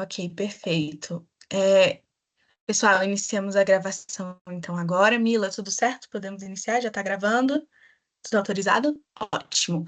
Ok, perfeito. Pessoal, iniciamos a gravação então agora. Mila, tudo certo? Podemos iniciar? Já está gravando? Tudo autorizado? Ótimo.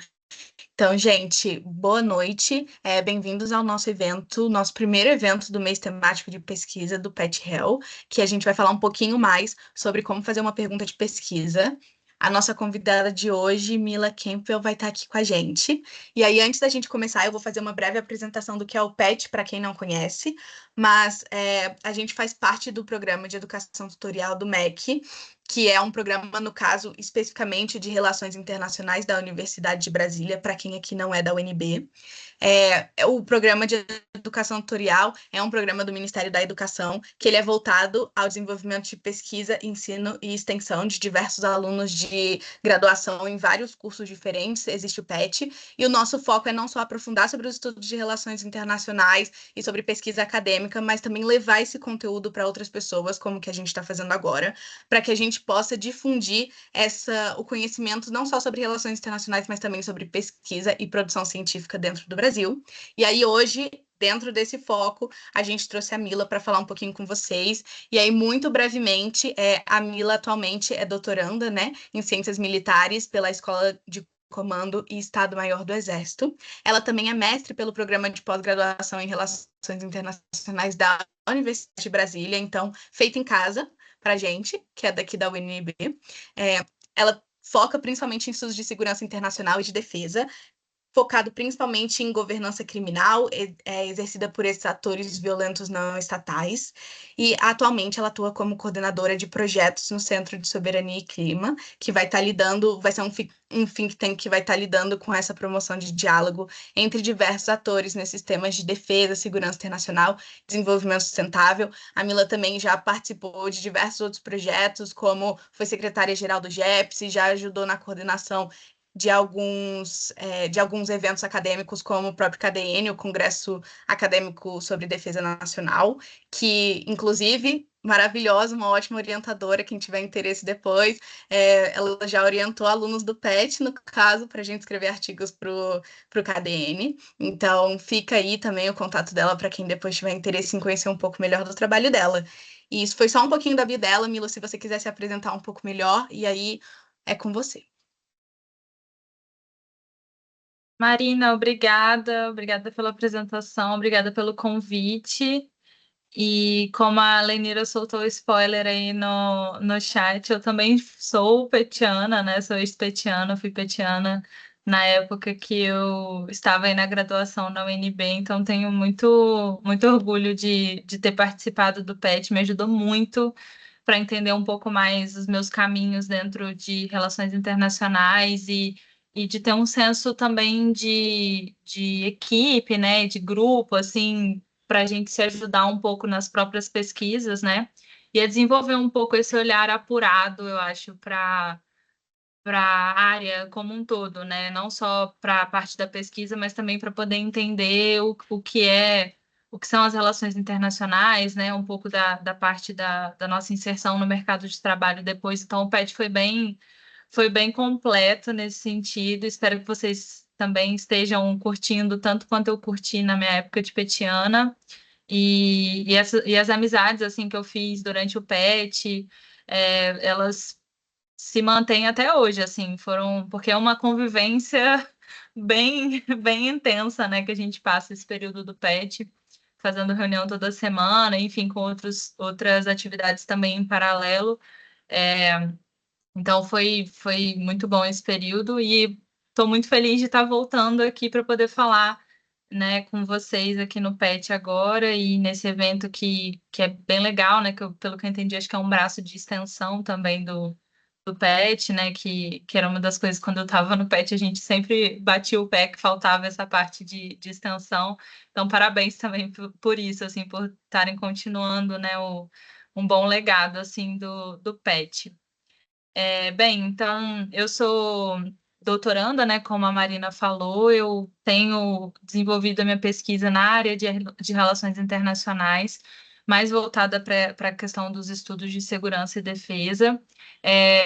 Então, gente, boa noite. Bem-vindos ao nosso evento, nosso primeiro evento do mês temático de pesquisa do Pet Hell, que a gente vai falar um pouquinho mais sobre como fazer uma pergunta de pesquisa. A nossa convidada de hoje, Mila Campbell, vai estar aqui com a gente. E aí, antes da gente começar, eu vou fazer uma breve apresentação do que é o PET, para quem não conhece. Mas a gente faz parte do programa de educação tutorial do MEC, que é um programa, no caso, especificamente de relações internacionais da Universidade de Brasília, para quem aqui não é da UNB. O programa de educação tutorial é um programa do Ministério da Educação, que ele é voltado ao desenvolvimento de pesquisa, ensino e extensão de diversos alunos de graduação em vários cursos diferentes, existe o PET, e o nosso foco é não só aprofundar sobre os estudos de relações internacionais e sobre pesquisa acadêmica, mas também levar esse conteúdo para outras pessoas, como que a gente está fazendo agora, para que a gente possa difundir o conhecimento não só sobre relações internacionais, mas também sobre pesquisa e produção científica dentro do Brasil. E aí, hoje, dentro desse foco, a gente trouxe a Mila para falar um pouquinho com vocês. E aí, muito brevemente, a Mila atualmente é doutoranda, né, em Ciências Militares pela Escola de Comando e Estado-Maior do Exército. Ela também é mestre pelo programa de pós-graduação em Relações Internacionais da Universidade de Brasília, então, feita em casa para a gente, que é daqui da UNB. Ela foca principalmente em estudos de segurança internacional e de defesa, focado principalmente em governança criminal, exercida por esses atores violentos não estatais, e atualmente ela atua como coordenadora de projetos no Centro de Soberania e Clima, que vai estar lidando, vai ser um think tank que vai estar lidando com essa promoção de diálogo entre diversos atores nesses temas de defesa, segurança internacional, desenvolvimento sustentável. A Mila também já participou de diversos outros projetos, como foi secretária-geral do GEPS, já ajudou na coordenação de alguns eventos acadêmicos, como o próprio KDN, o Congresso Acadêmico sobre Defesa Nacional, que, inclusive, maravilhosa, uma ótima orientadora, quem tiver interesse depois. Ela já orientou alunos do PET, no caso, para a gente escrever artigos para o KDN. Então, fica aí também o contato dela para quem depois tiver interesse em conhecer um pouco melhor do trabalho dela. E isso foi só um pouquinho da vida dela, Milo, se você quiser se apresentar um pouco melhor, e aí é com você. Marina, obrigada pela apresentação, obrigada pelo convite. E como a Lenira soltou o spoiler aí no chat, eu também sou petiana, né? Sou ex-petiana, fui petiana na época que eu estava aí na graduação na UNB, então tenho muito orgulho de ter participado do PET, me ajudou muito para entender um pouco mais os meus caminhos dentro de relações internacionais e de ter um senso também de equipe, né, de grupo, assim, para a gente se ajudar um pouco nas próprias pesquisas, né, e a desenvolver um pouco esse olhar apurado, eu acho, para a área como um todo, né, não só para a parte da pesquisa, mas também para poder entender o que são as relações internacionais, né, um pouco da parte da nossa inserção no mercado de trabalho depois. Então, o PET foi bem completo nesse sentido. Espero que vocês também estejam curtindo tanto quanto eu curti na minha época de petiana. E as amizades assim que eu fiz durante o PET, elas se mantêm até hoje, assim, porque é uma convivência bem intensa, né, que a gente passa esse período do PET, fazendo reunião toda semana, enfim, com outras atividades também em paralelo. É, então foi muito bom esse período e estou muito feliz de estar voltando aqui para poder falar, né, com vocês aqui no PET agora e nesse evento que é bem legal, né, pelo que eu entendi, acho que é um braço de extensão também do PET, né, que era uma das coisas quando eu estava no PET, a gente sempre batia o pé que faltava essa parte de extensão. Então, parabéns também por isso, assim, por estarem continuando, né, um bom legado, assim, do PET. Bem, então eu sou doutoranda, né? Como a Marina falou, eu tenho desenvolvido a minha pesquisa na área de relações internacionais, mais voltada para a questão dos estudos de segurança e defesa.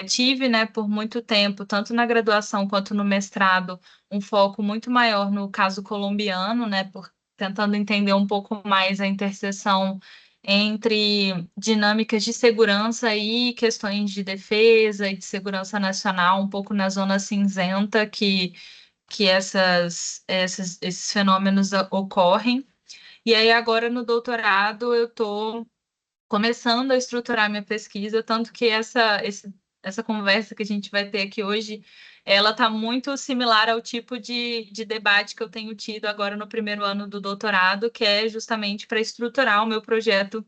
Tive, né, por muito tempo, tanto na graduação quanto no mestrado, um foco muito maior no caso colombiano, né? tentando entender um pouco mais a interseção entre dinâmicas de segurança e questões de defesa e de segurança nacional, um pouco na zona cinzenta que esses fenômenos ocorrem. E aí, agora no doutorado, eu estou começando a estruturar minha pesquisa, tanto que essa conversa que a gente vai ter aqui hoje, ela está muito similar ao tipo de debate que eu tenho tido agora no primeiro ano do doutorado, que é justamente para estruturar o meu projeto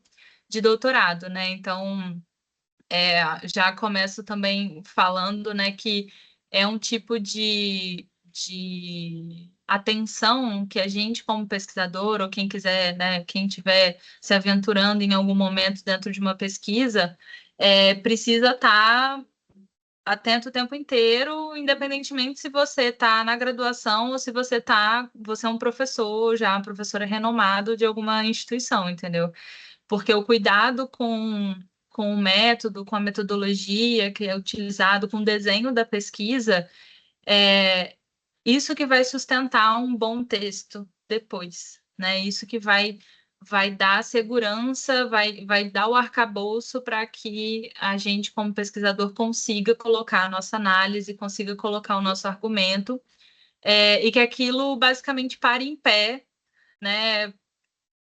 de doutorado, né? Então, já começo também falando, né, que é um tipo de atenção que a gente, como pesquisador, ou quem quiser, né, quem estiver se aventurando em algum momento dentro de uma pesquisa, precisa estar atento o tempo inteiro, independentemente se você está na graduação ou se você é um professor, já uma professora renomado de alguma instituição, entendeu? Porque o cuidado com o método, com a metodologia que é utilizado, com o desenho da pesquisa, é isso que vai sustentar um bom texto depois, né? Isso que vai dar segurança, vai dar o arcabouço para que a gente, como pesquisador, consiga colocar a nossa análise, consiga colocar o nosso argumento, e que aquilo basicamente pare em pé, né?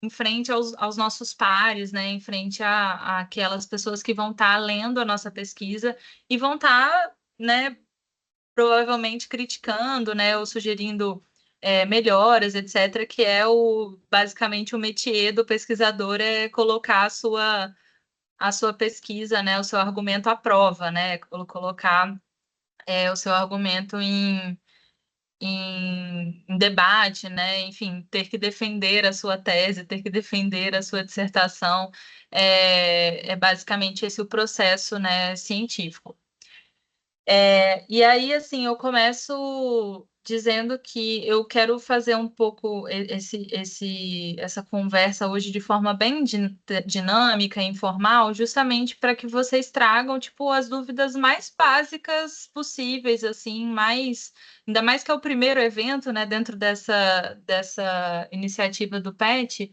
Em frente aos nossos pares, né, em frente a aquelas pessoas que vão estar lendo a nossa pesquisa e vão estar, né, provavelmente criticando, né, ou sugerindo melhoras, etc., que é basicamente o métier do pesquisador, é colocar a sua pesquisa, né, o seu argumento à prova, né, colocar o seu argumento em debate, né? Enfim, ter que defender a sua tese, ter que defender a sua dissertação, é basicamente esse o processo, né, científico. E aí, assim, eu começo dizendo que eu quero fazer um pouco essa conversa hoje de forma bem dinâmica, informal, justamente para que vocês tragam, tipo, as dúvidas mais básicas possíveis, assim, ainda mais que é o primeiro evento, né, dentro dessa iniciativa do PET,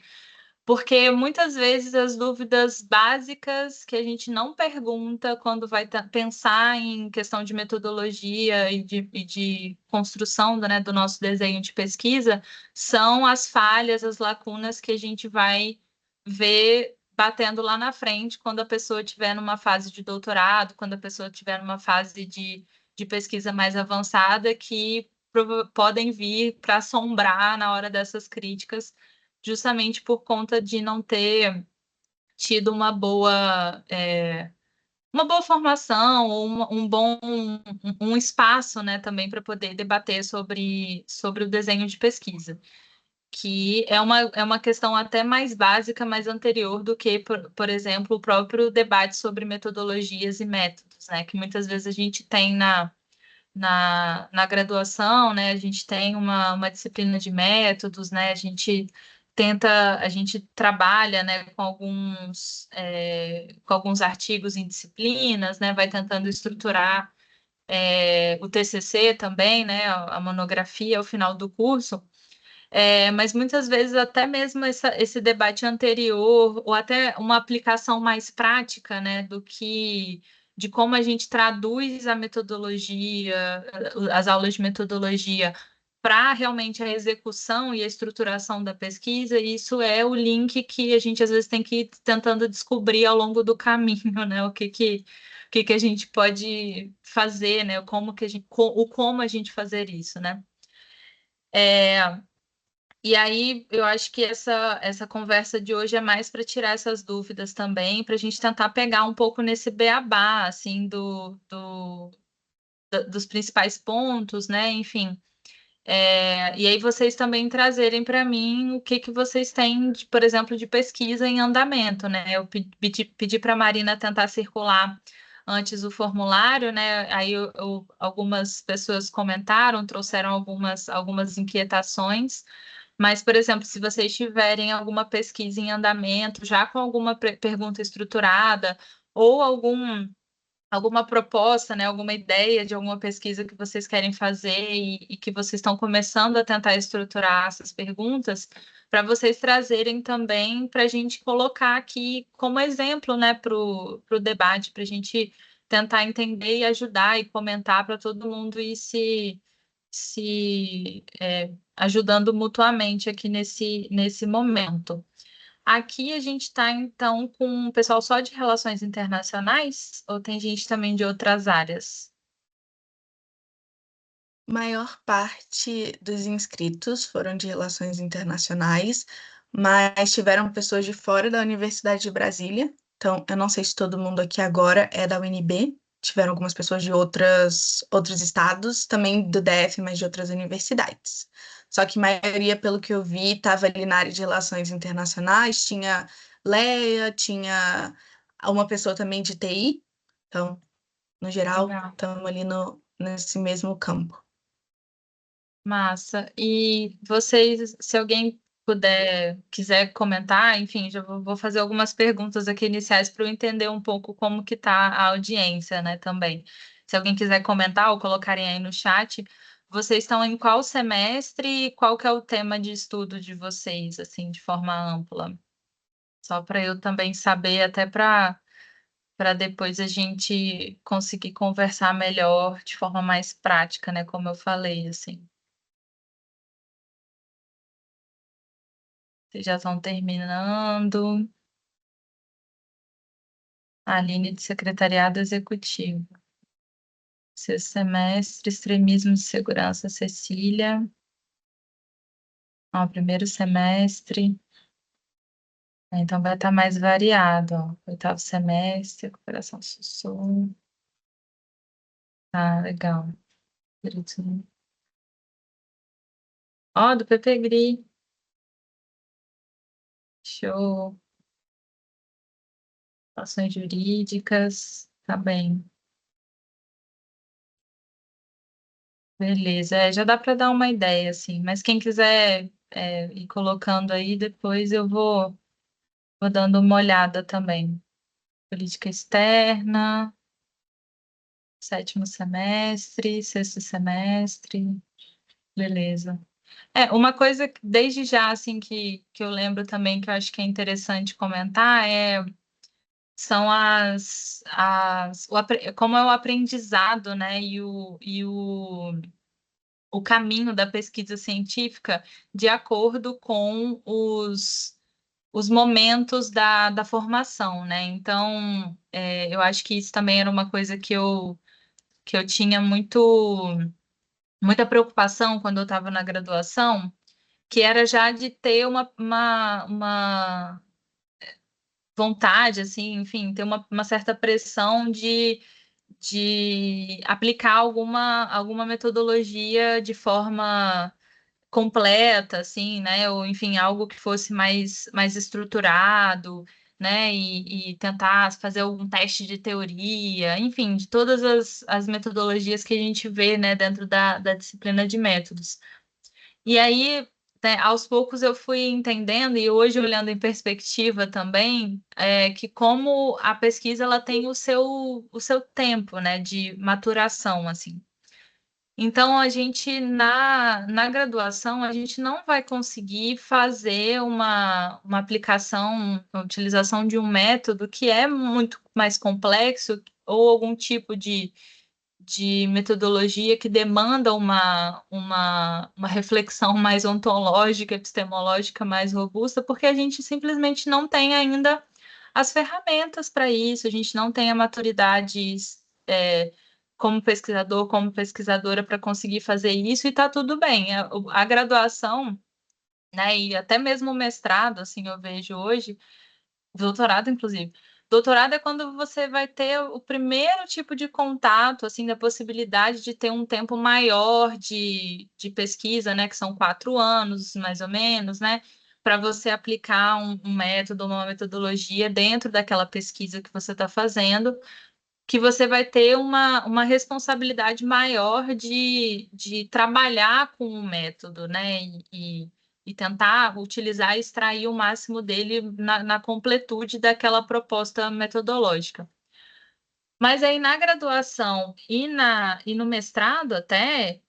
porque muitas vezes as dúvidas básicas que a gente não pergunta quando vai pensar em questão de metodologia e de construção do nosso desenho de pesquisa são as falhas, as lacunas que a gente vai ver batendo lá na frente quando a pessoa estiver numa fase de doutorado, quando a pessoa estiver numa fase de pesquisa mais avançada, que podem vir para assombrar na hora dessas críticas justamente por conta de não ter tido uma boa formação ou um bom um espaço, né, também para poder debater sobre o desenho de pesquisa, que é uma questão até mais básica, mais anterior do que, por exemplo, o próprio debate sobre metodologias e métodos, né, que muitas vezes a gente tem na graduação, né, a gente tem uma disciplina de métodos, né, a gente trabalha, né, com alguns artigos em disciplinas, né, vai tentando estruturar o TCC também, né, a monografia ao final do curso, mas muitas vezes até mesmo esse debate anterior, ou até uma aplicação mais prática, né, de como a gente traduz a metodologia, as aulas de metodologia, para realmente a execução e a estruturação da pesquisa, e isso é o link que a gente às vezes tem que ir tentando descobrir ao longo do caminho, né? O que a gente pode fazer, né? Como a gente fazer isso, né? E aí, eu acho que essa conversa de hoje é mais para tirar essas dúvidas também, para a gente tentar pegar um pouco nesse beabá, assim, dos principais pontos, né? Enfim. E aí vocês também trazerem para mim o que vocês têm, por exemplo, de pesquisa em andamento, né? Eu pedi para a Marina tentar circular antes o formulário, né? Aí algumas pessoas comentaram, trouxeram algumas inquietações. Mas, por exemplo, se vocês tiverem alguma pesquisa em andamento, já com alguma pergunta estruturada, ou alguma proposta, né, alguma ideia de alguma pesquisa que vocês querem fazer e que vocês estão começando a tentar estruturar essas perguntas, para vocês trazerem também para a gente colocar aqui como exemplo, né, para o debate, para a gente tentar entender e ajudar e comentar para todo mundo ir se ajudando mutuamente aqui nesse momento. Aqui a gente está, então, com o pessoal só de relações internacionais ou tem gente também de outras áreas? Maior parte dos inscritos foram de relações internacionais, mas tiveram pessoas de fora da Universidade de Brasília. Então, eu não sei se todo mundo aqui agora é da UNB. Tiveram algumas pessoas de outros estados, também do DF, mas de outras universidades. Só que a maioria, pelo que eu vi, estava ali na área de relações internacionais. Tinha Leia, tinha uma pessoa também de TI. Então, no geral, Legal. estamos ali nesse mesmo campo. Massa. E vocês, se alguém quiser comentar, enfim, já vou fazer algumas perguntas aqui iniciais para eu entender um pouco como que está a audiência, né, também. Se alguém quiser comentar ou colocarem aí no chat, vocês estão em qual semestre e qual que é o tema de estudo de vocês, assim, de forma ampla? Só para eu também saber, até para depois a gente conseguir conversar melhor de forma mais prática, né, como eu falei, assim. Vocês já estão terminando. Aline, de Secretariado Executivo. Sexto semestre, extremismo de segurança, Cecília. Ó, primeiro semestre. Então vai estar mais variado, ó. Oitavo semestre, recuperação SUSU. Ah, legal. Direito- Ó, do PPGRI. Show. Ações jurídicas. Tá bem. Beleza, já dá para dar uma ideia, assim, mas quem quiser ir colocando aí, depois eu vou dando uma olhada também. Política externa, sétimo semestre, sexto semestre, beleza. Uma coisa que desde já, assim, que eu lembro também, que eu acho que é interessante comentar, são como é o aprendizado, né, o caminho da pesquisa científica de acordo com os momentos da formação, né? Então, eu acho que isso também era uma coisa que eu tinha muita preocupação quando eu estava na graduação, que era já de ter uma vontade, assim, enfim, ter uma certa pressão de aplicar alguma metodologia de forma completa, assim, né? Ou, enfim, algo que fosse mais estruturado, né? E tentar fazer algum teste de teoria, enfim, de todas as metodologias que a gente vê, né, dentro da disciplina de métodos. E aí, né, aos poucos eu fui entendendo, e hoje olhando em perspectiva também, que como a pesquisa ela tem o seu tempo, né, de maturação, assim. Então, a gente, na graduação, a gente não vai conseguir fazer uma aplicação, uma utilização de um método que é muito mais complexo ou algum tipo de metodologia que demanda uma reflexão mais ontológica, epistemológica mais robusta, porque a gente simplesmente não tem ainda as ferramentas para isso, a gente não tem a maturidade como pesquisador, como pesquisadora para conseguir fazer isso, e está tudo bem. A graduação, né, e até mesmo o mestrado, assim, eu vejo hoje, doutorado, inclusive. Doutorado é quando você vai ter o primeiro tipo de contato, assim, da possibilidade de ter um tempo maior de pesquisa, né? Que são 4 anos, mais ou menos, né? Para você aplicar um método, uma metodologia dentro daquela pesquisa que você está fazendo, que você vai ter uma responsabilidade maior de trabalhar com o método, né? E tentar utilizar e extrair o máximo dele na completude daquela proposta metodológica. Mas aí na graduação e no mestrado até,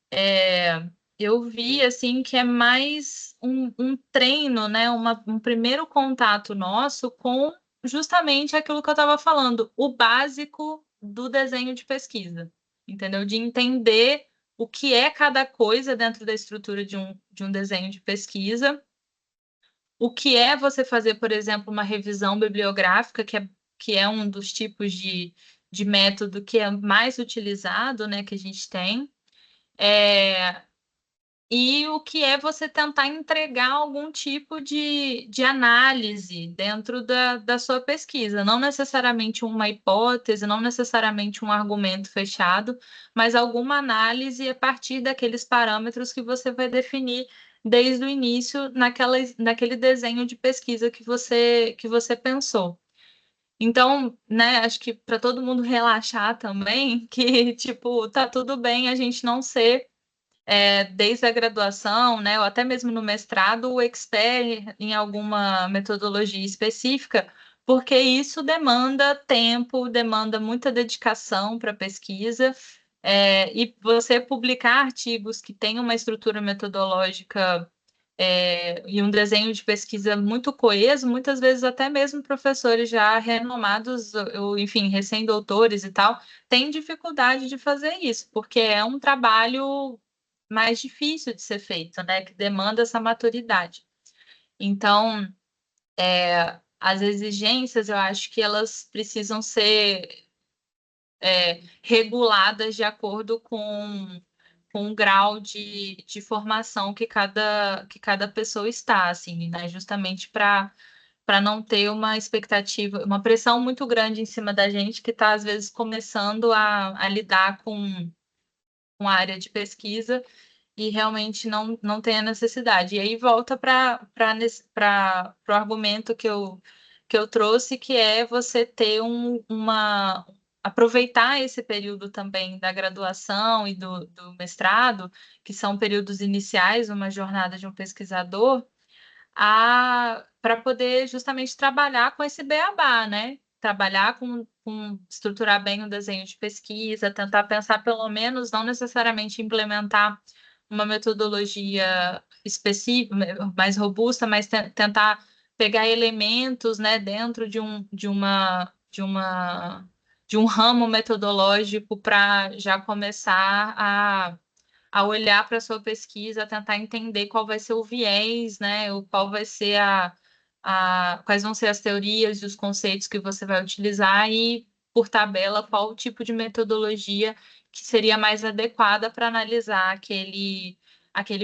eu vi assim que é mais um treino, né? Um primeiro contato nosso com justamente aquilo que eu estava falando, o básico do desenho de pesquisa, entendeu? De entender o que é cada coisa dentro da estrutura de um desenho de pesquisa, o que é você fazer, por exemplo, uma revisão bibliográfica, que é um dos tipos de método que é mais utilizado, né, que a gente tem, e o que é você tentar entregar algum tipo de análise dentro da sua pesquisa. Não necessariamente uma hipótese, não necessariamente um argumento fechado, mas alguma análise a partir daqueles parâmetros que você vai definir desde o início naquele desenho de pesquisa que você pensou. Então, né, acho que para todo mundo relaxar também, que, tipo, tá tudo bem a gente não ser desde a graduação, né, ou até mesmo no mestrado, o expert em alguma metodologia específica, porque isso demanda tempo, demanda muita dedicação para a pesquisa, e você publicar artigos que têm uma estrutura metodológica e um desenho de pesquisa muito coeso, muitas vezes até mesmo professores já renomados, ou, enfim, recém-doutores e tal, têm dificuldade de fazer isso, porque é um trabalho mais difícil de ser feito, né? Que demanda essa maturidade. Então, as exigências, eu acho que elas precisam ser reguladas de acordo com o grau de formação que cada pessoa está, assim, né? Justamente para não ter uma expectativa, uma pressão muito grande em cima da gente que está, às vezes, começando a lidar com a área de pesquisa e realmente não tem a necessidade. E aí volta para o argumento que eu trouxe, que é você ter aproveitar esse período também da graduação e do mestrado, que são períodos iniciais, uma jornada de um pesquisador, para poder justamente trabalhar com esse beabá, né? Trabalhar com estruturar bem o desenho de pesquisa, tentar pensar pelo menos, não necessariamente implementar uma metodologia específica, mais robusta, mas tentar pegar elementos, né, dentro de um ramo metodológico para já começar a olhar para a sua pesquisa, tentar entender qual vai ser o viés, né? O qual vai ser quais vão ser as teorias e os conceitos que você vai utilizar e, por tabela, qual o tipo de metodologia que seria mais adequada para analisar aquele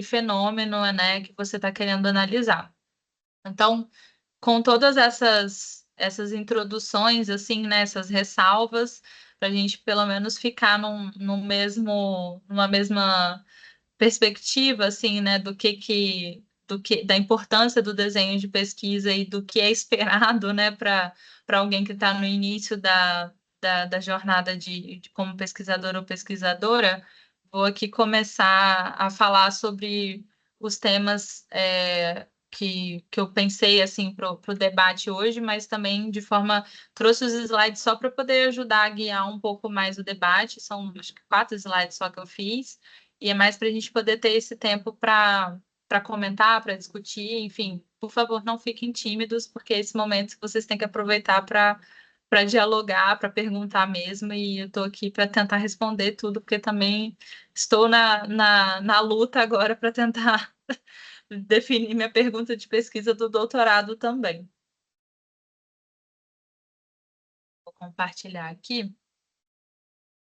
fenômeno, né, que você está querendo analisar. Então, com todas essas introduções, assim, né, essas ressalvas, para a gente pelo menos ficar numa mesma perspectiva, assim, né, da importância do desenho de pesquisa e do que é esperado, né, para alguém que está no início da jornada como pesquisador ou pesquisadora, vou aqui começar a falar sobre os temas que eu pensei assim para o debate hoje, mas também trouxe os slides só para poder ajudar a guiar um pouco mais o debate. São acho que 4 slides só que eu fiz. E é mais para a gente poder ter esse tempo para comentar, para discutir, enfim. Por favor, não fiquem tímidos, porque é esse momento que vocês têm que aproveitar para dialogar, para perguntar mesmo. E eu estou aqui para tentar responder tudo, porque também estou na luta agora para tentar definir minha pergunta de pesquisa do doutorado também. Vou compartilhar aqui,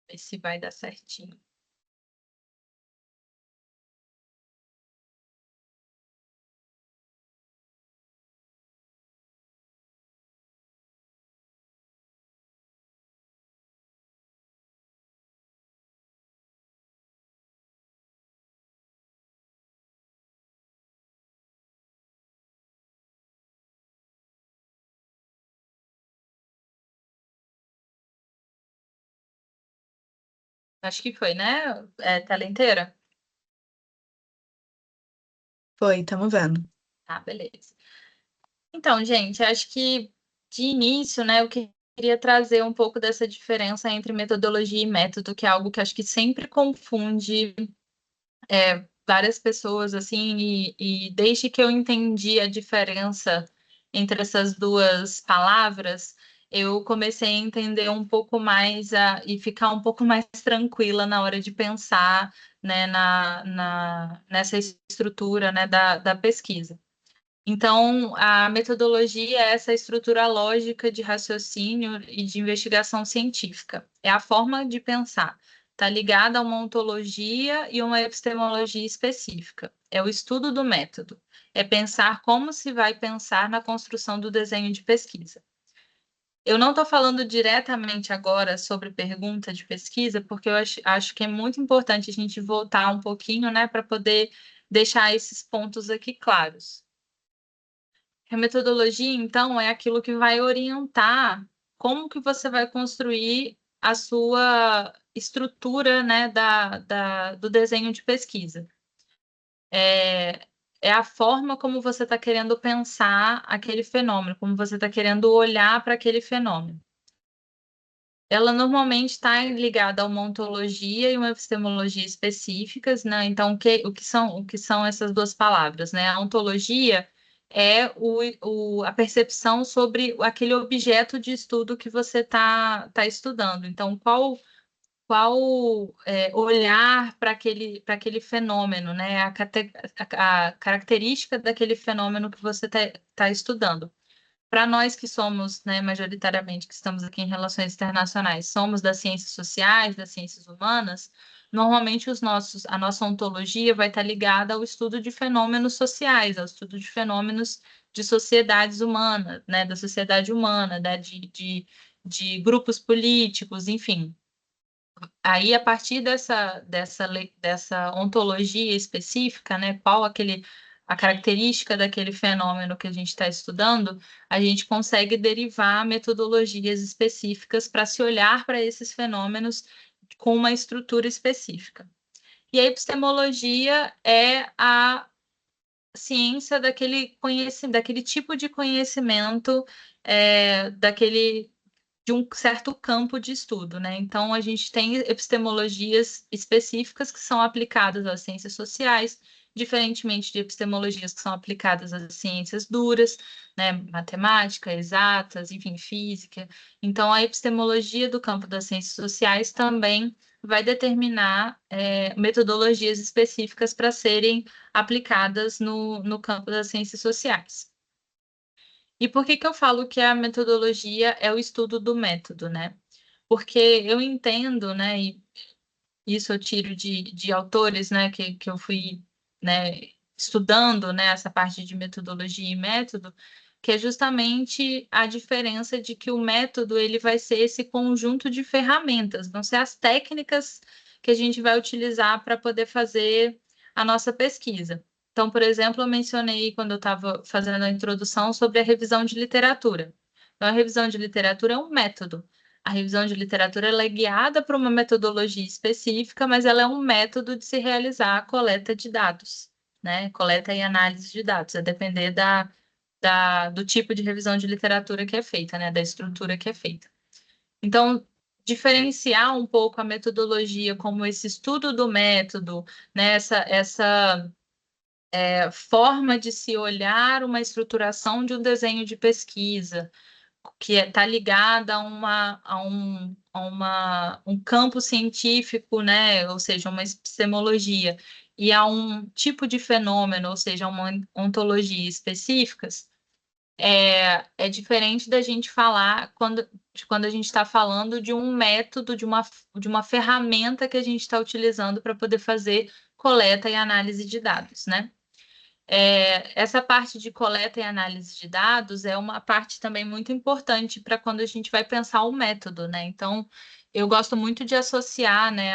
ver se vai dar certinho. Acho que foi, né? Tela inteira? Foi, estamos vendo. Tá, beleza. Então, gente, acho que de início, né, o que queria trazer um pouco dessa diferença entre metodologia e método, que é algo que acho que sempre confunde várias pessoas, assim, e desde que eu entendi a diferença entre essas duas palavras, eu comecei a entender um pouco mais e ficar um pouco mais tranquila na hora de pensar, né, nessa estrutura, né, da pesquisa. Então, a metodologia é essa estrutura lógica de raciocínio e de investigação científica. É a forma de pensar. Está ligada a uma ontologia e uma epistemologia específica. É o estudo do método. É pensar como se vai pensar na construção do desenho de pesquisa. Eu não estou falando diretamente agora sobre pergunta de pesquisa, porque eu acho que é muito importante a gente voltar um pouquinho, né, para poder deixar esses pontos aqui claros. A metodologia, então, é aquilo que vai orientar como que você vai construir a sua estrutura, né, do desenho de pesquisa. É a forma como você está querendo pensar aquele fenômeno, como você está querendo olhar para aquele fenômeno. Ela normalmente está ligada a uma ontologia e uma epistemologia específicas, né? Então, o que são essas duas palavras, né? A ontologia é a percepção sobre aquele objeto de estudo que você tá estudando. Então, qual olhar para aquele fenômeno, né? A característica daquele fenômeno que você tá estudando. Para nós que somos, né, majoritariamente, que estamos aqui em relações internacionais, somos das ciências sociais, das ciências humanas, normalmente a nossa ontologia vai estar ligada ao estudo de fenômenos sociais, ao estudo de fenômenos de sociedades humanas, né, da sociedade humana, de grupos políticos, enfim. Aí, a partir dessa ontologia específica, né, a característica daquele fenômeno que a gente está estudando, a gente consegue derivar metodologias específicas para se olhar para esses fenômenos com uma estrutura específica. E a epistemologia é a ciência daquele tipo de conhecimento, daquele de um certo campo de estudo, né? Então, a gente tem epistemologias específicas que são aplicadas às ciências sociais, diferentemente de epistemologias que são aplicadas às ciências duras, né? Matemática, exatas, enfim, física. Então, a epistemologia do campo das ciências sociais também vai determinar metodologias específicas para serem aplicadas no campo das ciências sociais. E por que que eu falo que a metodologia é o estudo do método, né? Porque eu entendo, né, e isso eu tiro de autores, né, que eu fui, né, estudando, né, essa parte de metodologia e método, que é justamente a diferença de que o método ele vai ser esse conjunto de ferramentas, vão ser as técnicas que a gente vai utilizar para poder fazer a nossa pesquisa. Então, por exemplo, eu mencionei quando eu estava fazendo a introdução sobre a revisão de literatura. Então, a revisão de literatura é um método. A revisão de literatura ela é guiada por uma metodologia específica, mas ela é um método de se realizar a coleta de dados, né? Coleta e análise de dados, a depender do tipo de revisão de literatura que é feita, né? Da estrutura que é feita. Então, diferenciar um pouco a metodologia como esse estudo do método, né? Essa forma de se olhar uma estruturação de um desenho de pesquisa, que está ligada um campo científico, né? Ou seja, uma epistemologia, e a um tipo de fenômeno, ou seja, uma ontologia específicas, é diferente da gente falar quando a gente está falando de um método, de uma ferramenta que a gente está utilizando para poder fazer coleta e análise de dados, né? Essa parte de coleta e análise de dados é uma parte também muito importante para quando a gente vai pensar o método, né? Então, eu gosto muito de associar, né,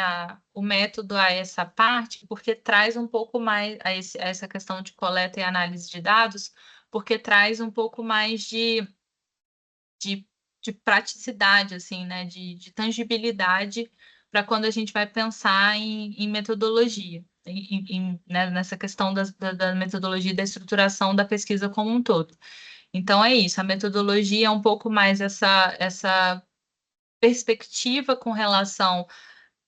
o método a essa parte, porque traz um pouco mais a essa questão de coleta e análise de dados, porque traz um pouco mais de, de praticidade, assim, né, de tangibilidade para quando a gente vai pensar em metodologia, né, nessa questão da metodologia e da estruturação da pesquisa como um todo. Então, é isso, a metodologia é um pouco mais essa perspectiva com relação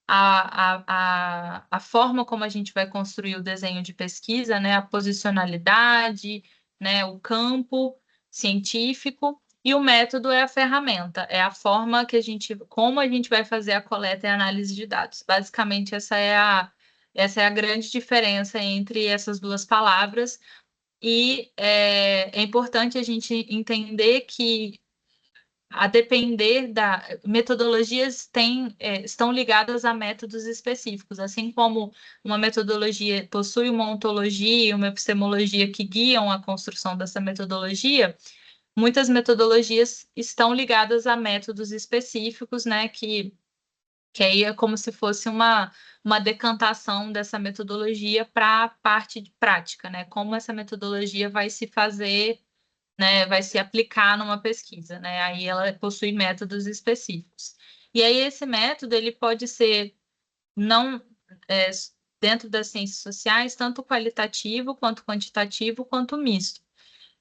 a forma como a gente vai construir o desenho de pesquisa, né, a posicionalidade, né, o campo científico, e o método é a ferramenta, é a forma como a gente vai fazer a coleta e a análise de dados. Basicamente, essa é a grande diferença entre essas duas palavras, e é importante a gente entender que a depender da metodologias estão ligadas a métodos específicos, assim como uma metodologia possui uma ontologia e uma epistemologia que guiam a construção dessa metodologia, muitas metodologias estão ligadas a métodos específicos, né, que aí é como se fosse uma decantação dessa metodologia para a parte de prática, né, como essa metodologia vai se fazer, né, vai se aplicar numa pesquisa, né? Aí ela possui métodos específicos. E aí esse método ele pode ser não é, dentro das ciências sociais, tanto qualitativo quanto quantitativo quanto misto.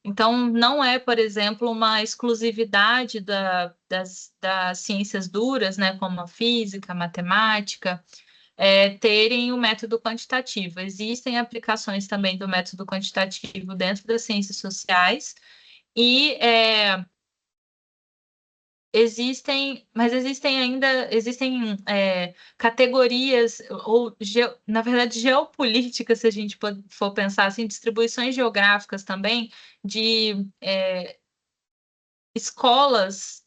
Então, não é, por exemplo, uma exclusividade das ciências duras, né, como a física, a matemática, terem o método quantitativo. Existem aplicações também do método quantitativo dentro das ciências sociais, e existem categorias, ou, na verdade, geopolíticas, se a gente for pensar assim, distribuições geográficas também, de escolas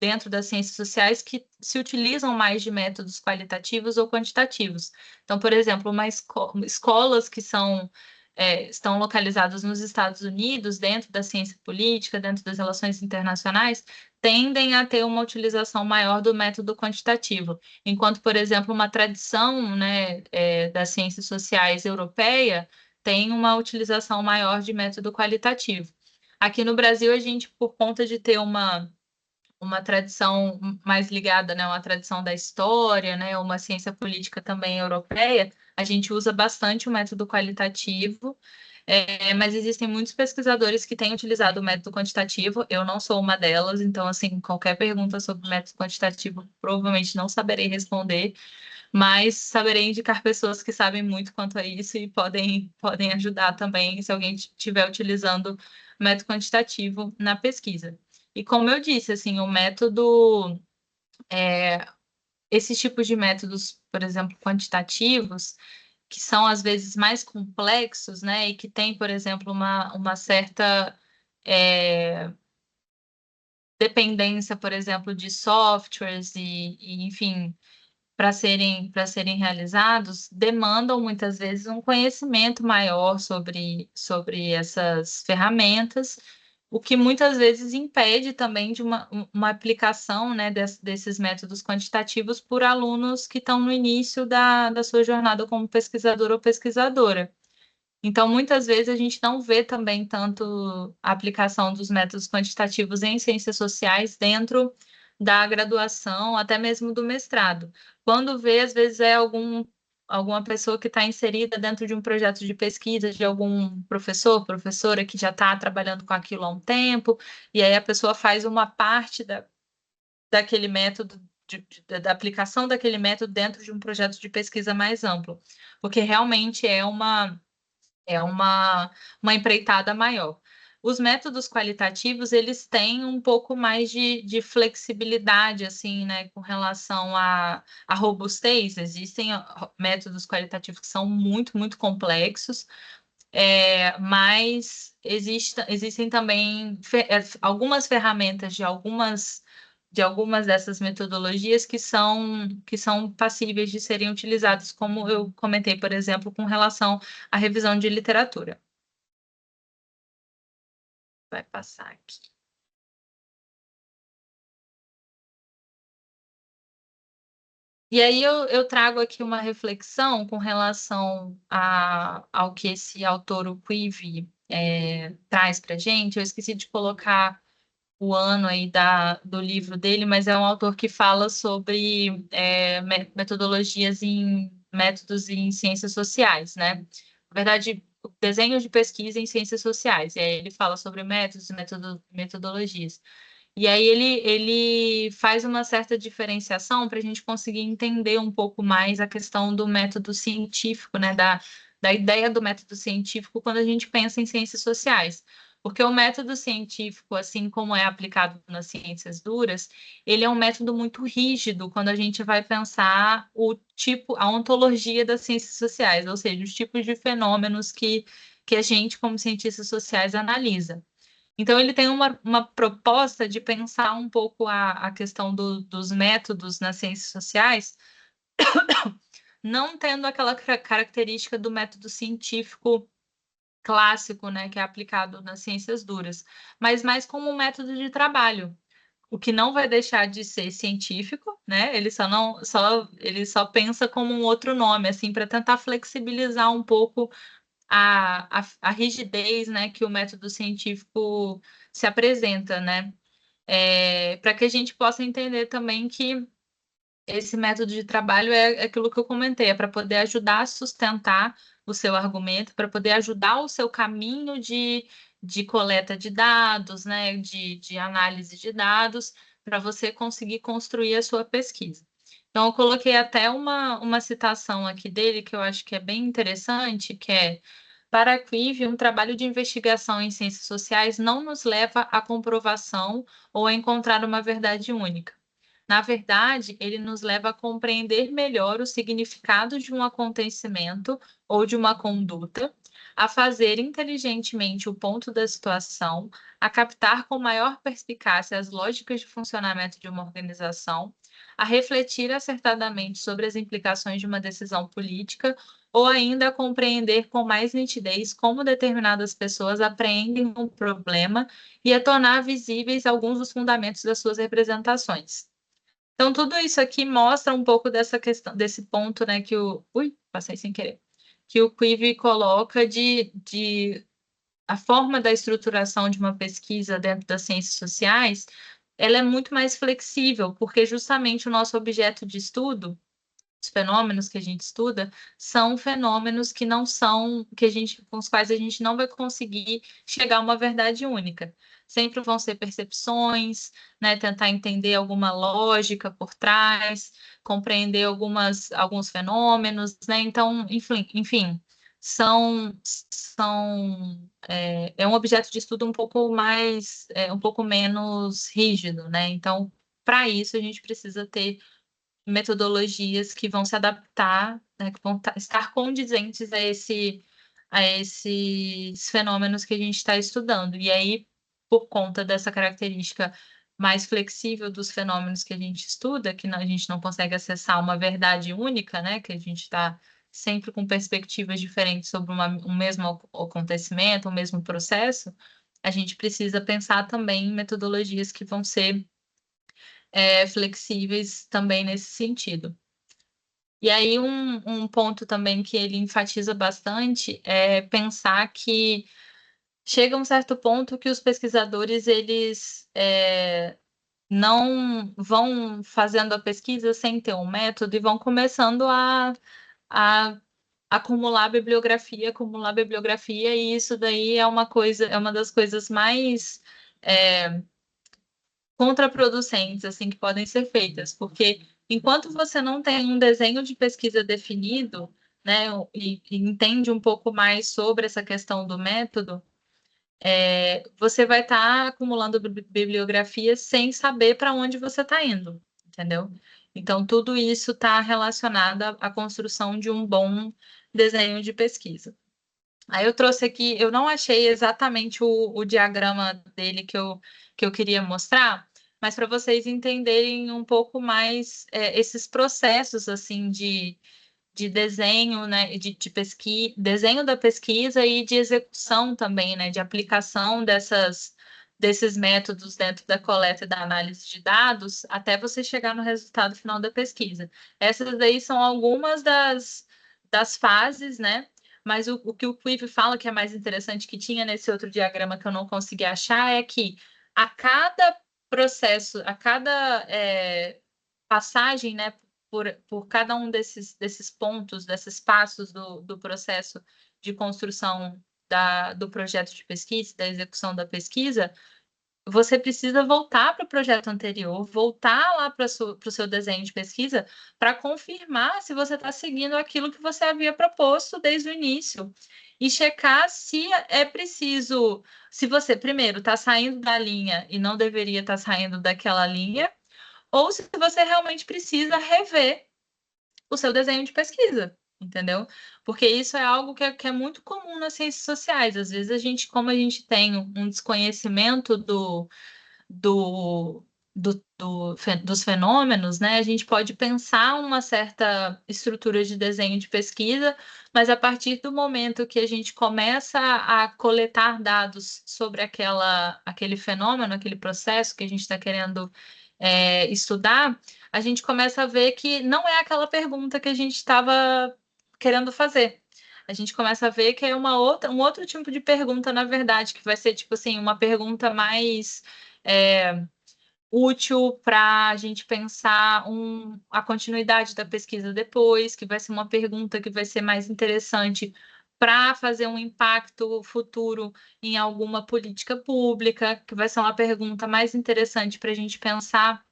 dentro das ciências sociais que se utilizam mais de métodos qualitativos ou quantitativos. Então, por exemplo, escolas que estão localizadas nos Estados Unidos, dentro da ciência política, dentro das relações internacionais, tendem a ter uma utilização maior do método quantitativo, enquanto, por exemplo, uma tradição, né, das ciências sociais europeia tem uma utilização maior de método qualitativo. Aqui no Brasil, a gente, por conta de ter uma tradição mais ligada, né, uma tradição da história, né, uma ciência política também europeia, a gente usa bastante o método qualitativo, mas existem muitos pesquisadores que têm utilizado o método quantitativo, eu não sou uma delas, então, assim, qualquer pergunta sobre método quantitativo, provavelmente não saberei responder, mas saberei indicar pessoas que sabem muito quanto a isso e podem ajudar também se alguém estiver utilizando método quantitativo na pesquisa. E como eu disse, assim, o método, esses tipos de métodos, por exemplo, quantitativos, que são às vezes mais complexos, né, e que tem, por exemplo, uma certa dependência, por exemplo, de softwares enfim, para serem realizados, demandam muitas vezes um conhecimento maior sobre essas ferramentas, o que muitas vezes impede também de uma aplicação, né, desses métodos quantitativos por alunos que estão no início da sua jornada como pesquisador ou pesquisadora. Então, muitas vezes a gente não vê também tanto a aplicação dos métodos quantitativos em ciências sociais dentro da graduação, até mesmo do mestrado. Quando vê, às vezes é alguma pessoa que está inserida dentro de um projeto de pesquisa, de algum professor, professora que já está trabalhando com aquilo há um tempo, e aí a pessoa faz uma parte daquele método, da aplicação daquele método dentro de um projeto de pesquisa mais amplo, porque realmente é uma empreitada maior. Os métodos qualitativos, eles têm um pouco mais de flexibilidade, assim, né, com relação à robustez. Existem métodos qualitativos que são muito, muito complexos, mas existem também algumas ferramentas de algumas dessas metodologias que são passíveis de serem utilizadas, como eu comentei, por exemplo, com relação à revisão de literatura. Vai passar aqui. E aí eu trago aqui uma reflexão com relação ao que esse autor, o Quive, traz para a gente. Eu esqueci de colocar o ano aí do livro dele, mas é um autor que fala sobre metodologias métodos em ciências sociais, né? Na verdade, desenho de pesquisa em ciências sociais. E aí ele fala sobre métodos e metodologias. E aí ele faz uma certa diferenciação para a gente conseguir entender um pouco mais a questão do método científico, né? Da ideia do método científico quando a gente pensa em ciências sociais. Porque o método científico, assim como é aplicado nas ciências duras, ele é um método muito rígido quando a gente vai pensar o tipo, a ontologia das ciências sociais, ou seja, os tipos de fenômenos que a gente, como cientistas sociais, analisa. Então, ele tem uma proposta de pensar um pouco a questão dos métodos nas ciências sociais, não tendo aquela característica do método científico clássico, né, que é aplicado nas ciências duras, mas mais como um método de trabalho, o que não vai deixar de ser científico, né? Ele só pensa como um outro nome, assim, para tentar flexibilizar um pouco a rigidez, né, que o método científico se apresenta, né? Para que a gente possa entender também que esse método de trabalho é aquilo que eu comentei, é para poder ajudar a sustentar o seu argumento, para poder ajudar o seu caminho de coleta de dados, né, de análise de dados, para você conseguir construir a sua pesquisa. Então, eu coloquei até uma citação aqui dele que eu acho que é bem interessante, que é: para a Quive, um trabalho de investigação em ciências sociais não nos leva à comprovação ou a encontrar uma verdade única. Na verdade, ele nos leva a compreender melhor o significado de um acontecimento ou de uma conduta, a fazer inteligentemente o ponto da situação, a captar com maior perspicácia as lógicas de funcionamento de uma organização, a refletir acertadamente sobre as implicações de uma decisão política, ou ainda a compreender com mais nitidez como determinadas pessoas apreendem um problema e a tornar visíveis alguns dos fundamentos das suas representações. Então, tudo isso aqui mostra um pouco dessa questão, desse ponto, né, que o... Ui, passei sem querer. Que o Quive coloca de a forma da estruturação de uma pesquisa dentro das ciências sociais, ela é muito mais flexível, porque justamente o nosso objeto de estudo, os fenômenos que a gente estuda, são fenômenos que não são, com os quais a gente não vai conseguir chegar a uma verdade única. Sempre vão ser percepções, né, tentar entender alguma lógica por trás, compreender alguns fenômenos, né? Então, enfim, é um objeto de estudo um pouco menos rígido, né? Então, para isso, a gente precisa ter metodologias que vão se adaptar, né, que vão estar condizentes a esses fenômenos que a gente está estudando. E aí, por conta dessa característica mais flexível dos fenômenos que a gente estuda, que a gente não consegue acessar uma verdade única, né, que a gente está sempre com perspectivas diferentes sobre um mesmo acontecimento, um mesmo processo, a gente precisa pensar também em metodologias que vão ser flexíveis também nesse sentido. E aí, um ponto também que ele enfatiza bastante é pensar que chega um certo ponto que os pesquisadores, eles não vão fazendo a pesquisa sem ter um método e vão começando a acumular bibliografia, e isso daí é uma das coisas mais contraproducentes, assim, que podem ser feitas, porque enquanto você não tem um desenho de pesquisa definido, né, e entende um pouco mais sobre essa questão do método, você vai estar acumulando bibliografia sem saber para onde você está indo, entendeu? Então, tudo isso está relacionado à construção de um bom desenho de pesquisa. Aí eu trouxe aqui, eu não achei exatamente o diagrama dele que eu queria mostrar, mas para vocês entenderem um pouco mais esses processos assim de desenho, né, de pesquisa, desenho da pesquisa e de execução também, né, de aplicação desses métodos dentro da coleta e da análise de dados, até você chegar no resultado final da pesquisa. Essas daí são algumas das fases, né? Mas o que o Quive fala que é mais interessante, que tinha nesse outro diagrama que eu não consegui achar, é que a cada processo, a cada passagem, né, por cada um desses pontos, desses passos do processo de construção do projeto de pesquisa, da execução da pesquisa, você precisa voltar para o projeto anterior, voltar lá para o seu desenho de pesquisa para confirmar se você está seguindo aquilo que você havia proposto desde o início. E checar se é preciso, se você, primeiro, está saindo da linha e não deveria estar saindo daquela linha, ou se você realmente precisa rever o seu desenho de pesquisa, entendeu? Porque isso é algo que é muito comum nas ciências sociais. Às vezes a gente, como a gente tem um desconhecimento do, dos fenômenos, né? A gente pode pensar uma certa estrutura de desenho de pesquisa, mas a partir do momento que a gente começa a coletar dados sobre aquele fenômeno, aquele processo que a gente está querendo estudar, a gente começa a ver que não é aquela pergunta que a gente estava querendo fazer. A gente começa a ver que é um outro tipo de pergunta, na verdade, que vai ser tipo assim, uma pergunta mais útil para a gente pensar a continuidade da pesquisa depois, que vai ser uma pergunta que vai ser mais interessante para fazer um impacto futuro em alguma política pública, que vai ser uma pergunta mais interessante para a gente pensar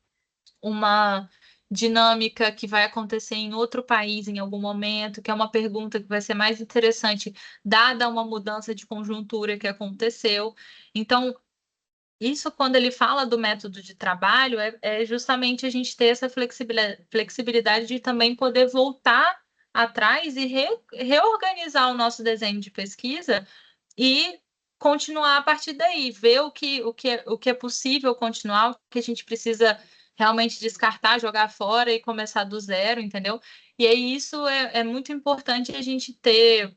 uma dinâmica que vai acontecer em outro país em algum momento, que é uma pergunta que vai ser mais interessante, dada uma mudança de conjuntura que aconteceu. Então, isso, quando ele fala do método de trabalho, é justamente a gente ter essa flexibilidade de também poder voltar atrás e reorganizar o nosso desenho de pesquisa e continuar a partir daí, ver o que é possível continuar, o que a gente precisa realmente descartar, jogar fora e começar do zero, entendeu? E aí isso é muito importante a gente ter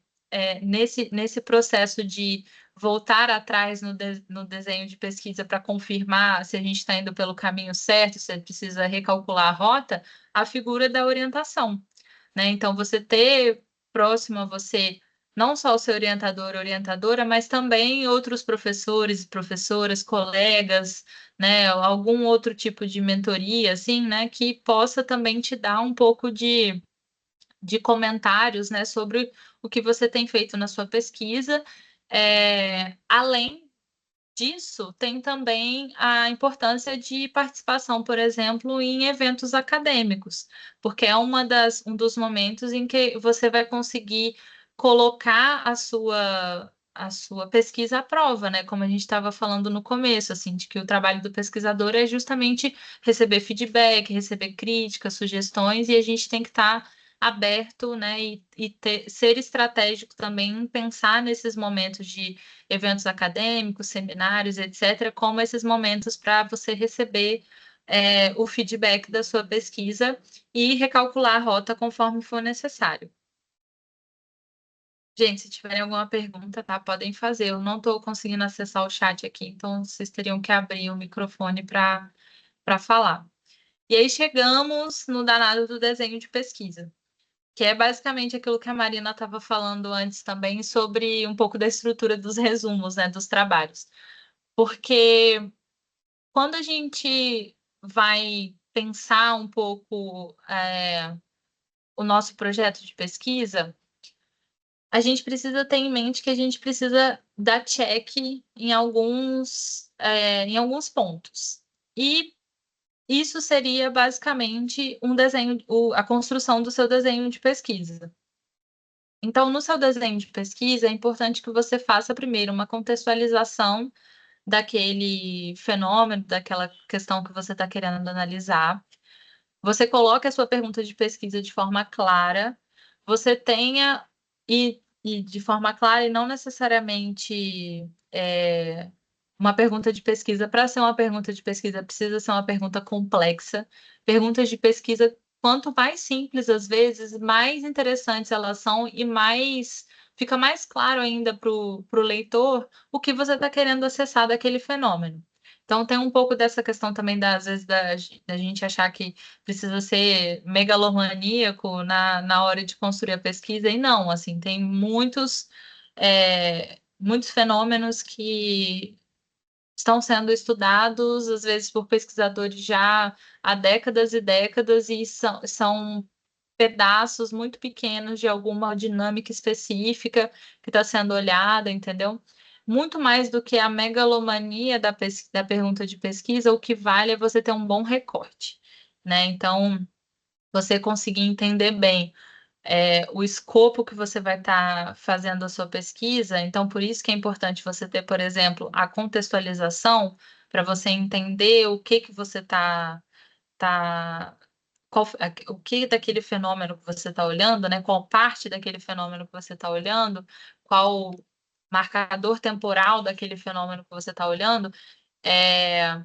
nesse processo de voltar atrás no desenho de pesquisa para confirmar se a gente está indo pelo caminho certo, se precisa recalcular a rota, a figura da orientação, né? Então, você ter próximo a você não só o seu orientador ou orientadora, mas também outros professores e professoras, colegas, né? Algum outro tipo de mentoria, assim, né? Que possa também te dar um pouco de comentários, né, sobre o que você tem feito na sua pesquisa. Além disso, tem também a importância de participação, por exemplo, em eventos acadêmicos, porque é um dos momentos em que você vai conseguir colocar a sua pesquisa à prova, né? Como a gente estava falando no começo, assim, de que o trabalho do pesquisador é justamente receber feedback, receber críticas, sugestões, e a gente tem que estar aberto, né, ser estratégico também em pensar nesses momentos de eventos acadêmicos, seminários, etc., como esses momentos para você receber o feedback da sua pesquisa e recalcular a rota conforme for necessário. Gente, se tiverem alguma pergunta, tá, podem fazer. Eu não estou conseguindo acessar o chat aqui, então vocês teriam que abrir o microfone para falar. E aí chegamos no danado do desenho de pesquisa, que é basicamente aquilo que a Marina estava falando antes também sobre um pouco da estrutura dos resumos, né, dos trabalhos. Porque quando a gente vai pensar um pouco o nosso projeto de pesquisa, a gente precisa ter em mente que a gente precisa dar check em alguns pontos. E isso seria basicamente um desenho, a construção do seu desenho de pesquisa. Então, no seu desenho de pesquisa, é importante que você faça primeiro uma contextualização daquele fenômeno, daquela questão que você está querendo analisar. Você coloque a sua pergunta de pesquisa de forma clara, você tenha, e de forma clara, e não necessariamente uma pergunta de pesquisa, para ser uma pergunta de pesquisa, precisa ser uma pergunta complexa. Perguntas de pesquisa, quanto mais simples, às vezes, mais interessantes elas são e mais fica mais claro ainda para o leitor o que você está querendo acessar daquele fenômeno. Então, tem um pouco dessa questão também, às vezes, da gente achar que precisa ser megalomaníaco na hora de construir a pesquisa, e não, assim, tem muitos fenômenos que estão sendo estudados, às vezes, por pesquisadores já há décadas e décadas, e são pedaços muito pequenos de alguma dinâmica específica que está sendo olhada, entendeu? Muito mais do que a megalomania da pergunta de pesquisa, o que vale é você ter um bom recorte, né? Então, você conseguir entender bem o escopo que você vai estar fazendo a sua pesquisa. Então, por isso que é importante você ter, por exemplo, a contextualização para você entender o que que você tá, o que daquele fenômeno que você está olhando, né? Qual parte daquele fenômeno que você está olhando, qual marcador temporal daquele fenômeno que você está olhando, é,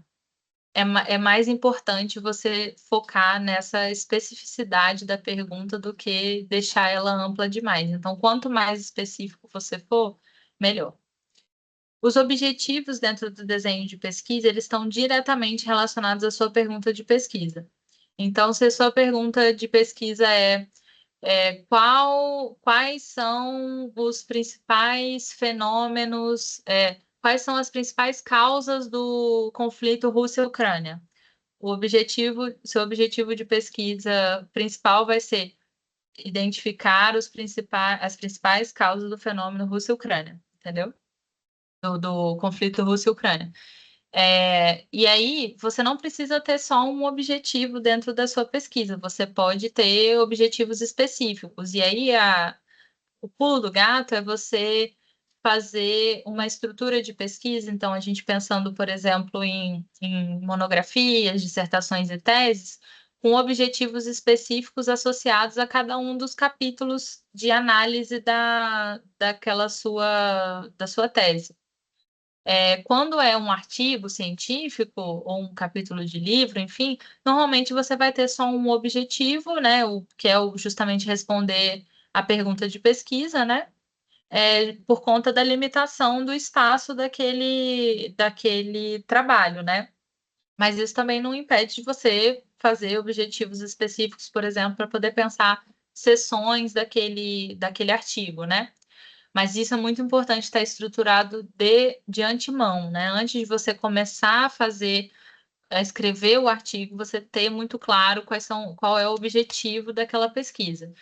é mais importante você focar nessa especificidade da pergunta do que deixar ela ampla demais. Então, quanto mais específico você for, melhor. Os objetivos dentro do desenho de pesquisa, eles estão diretamente relacionados à sua pergunta de pesquisa. Então, se a sua pergunta de pesquisa quais são os principais fenômenos, quais são as principais causas do conflito Rússia-Ucrânia? Seu objetivo de pesquisa principal vai ser identificar as principais causas do fenômeno Rússia-Ucrânia, entendeu? Do conflito Rússia-Ucrânia. E aí, você não precisa ter só um objetivo dentro da sua pesquisa, você pode ter objetivos específicos. E aí, o pulo do gato é você fazer uma estrutura de pesquisa. Então, a gente pensando, por exemplo, em monografias, dissertações e teses, com objetivos específicos associados a cada um dos capítulos de análise da sua tese. Quando é um artigo científico ou um capítulo de livro, enfim, normalmente você vai ter só um objetivo, né? Que é justamente responder a pergunta de pesquisa, né? Por conta da limitação do espaço daquele trabalho, né? Mas isso também não impede de você fazer objetivos específicos, por exemplo, para poder pensar seções daquele artigo, né? Mas isso é muito importante estar estruturado de antemão, né? Antes de você começar a escrever o artigo, você ter muito claro qual é o objetivo daquela pesquisa.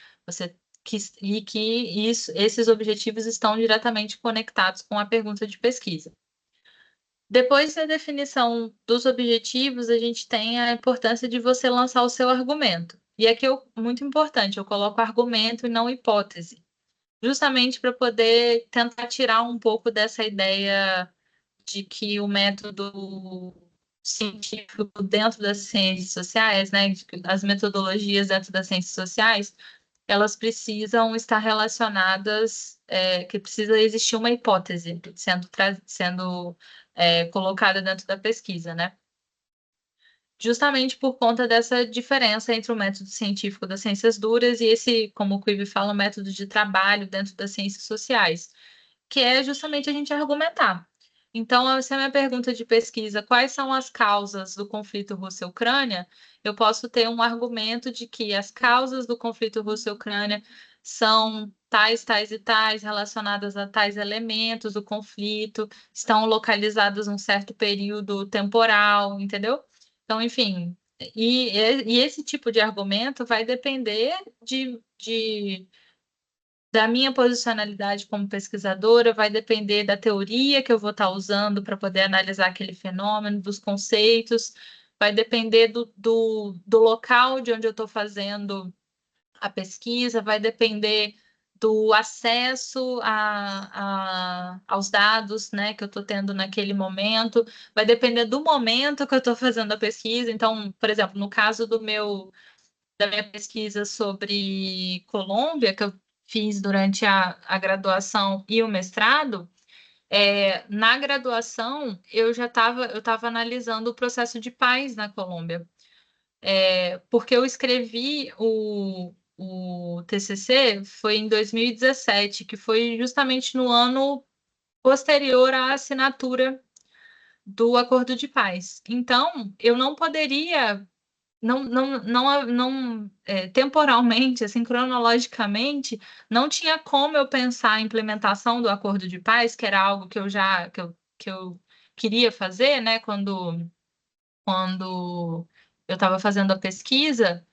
Esses objetivos estão diretamente conectados com a pergunta de pesquisa. Depois da definição dos objetivos, a gente tem a importância de você lançar o seu argumento. E aqui é muito importante, eu coloco argumento e não hipótese, justamente para poder tentar tirar um pouco dessa ideia de que o método científico dentro das ciências sociais, né, as metodologias dentro das ciências sociais, elas precisam estar relacionadas, que precisa existir uma hipótese sendo colocada dentro da pesquisa, né? Justamente por conta dessa diferença entre o método científico das ciências duras e esse, como o Quive fala, o método de trabalho dentro das ciências sociais, que é justamente a gente argumentar. Então, essa é a minha pergunta de pesquisa: quais são as causas do conflito Rússia-Ucrânia? Eu posso ter um argumento de que as causas do conflito Rússia-Ucrânia são tais, tais e tais, relacionadas a tais elementos do conflito, estão localizadas num certo período temporal, entendeu? Então, enfim, e esse tipo de argumento vai depender da minha posicionalidade como pesquisadora, vai depender da teoria que eu vou estar usando para poder analisar aquele fenômeno, dos conceitos, vai depender do local de onde eu estou fazendo a pesquisa, vai depender do acesso aos dados, né, que eu estou tendo naquele momento, vai depender do momento que eu estou fazendo a pesquisa. Então, por exemplo, no caso da minha pesquisa sobre Colômbia, que eu fiz durante a graduação e o mestrado, na graduação eu estava analisando o processo de paz na Colômbia, porque eu escrevi o TCC foi em 2017, que foi justamente no ano posterior à assinatura do Acordo de Paz. Então, eu não poderia temporalmente, assim, cronologicamente, não tinha como eu pensar a implementação do acordo de paz, que era algo que eu queria fazer, né, quando eu estava fazendo a pesquisa,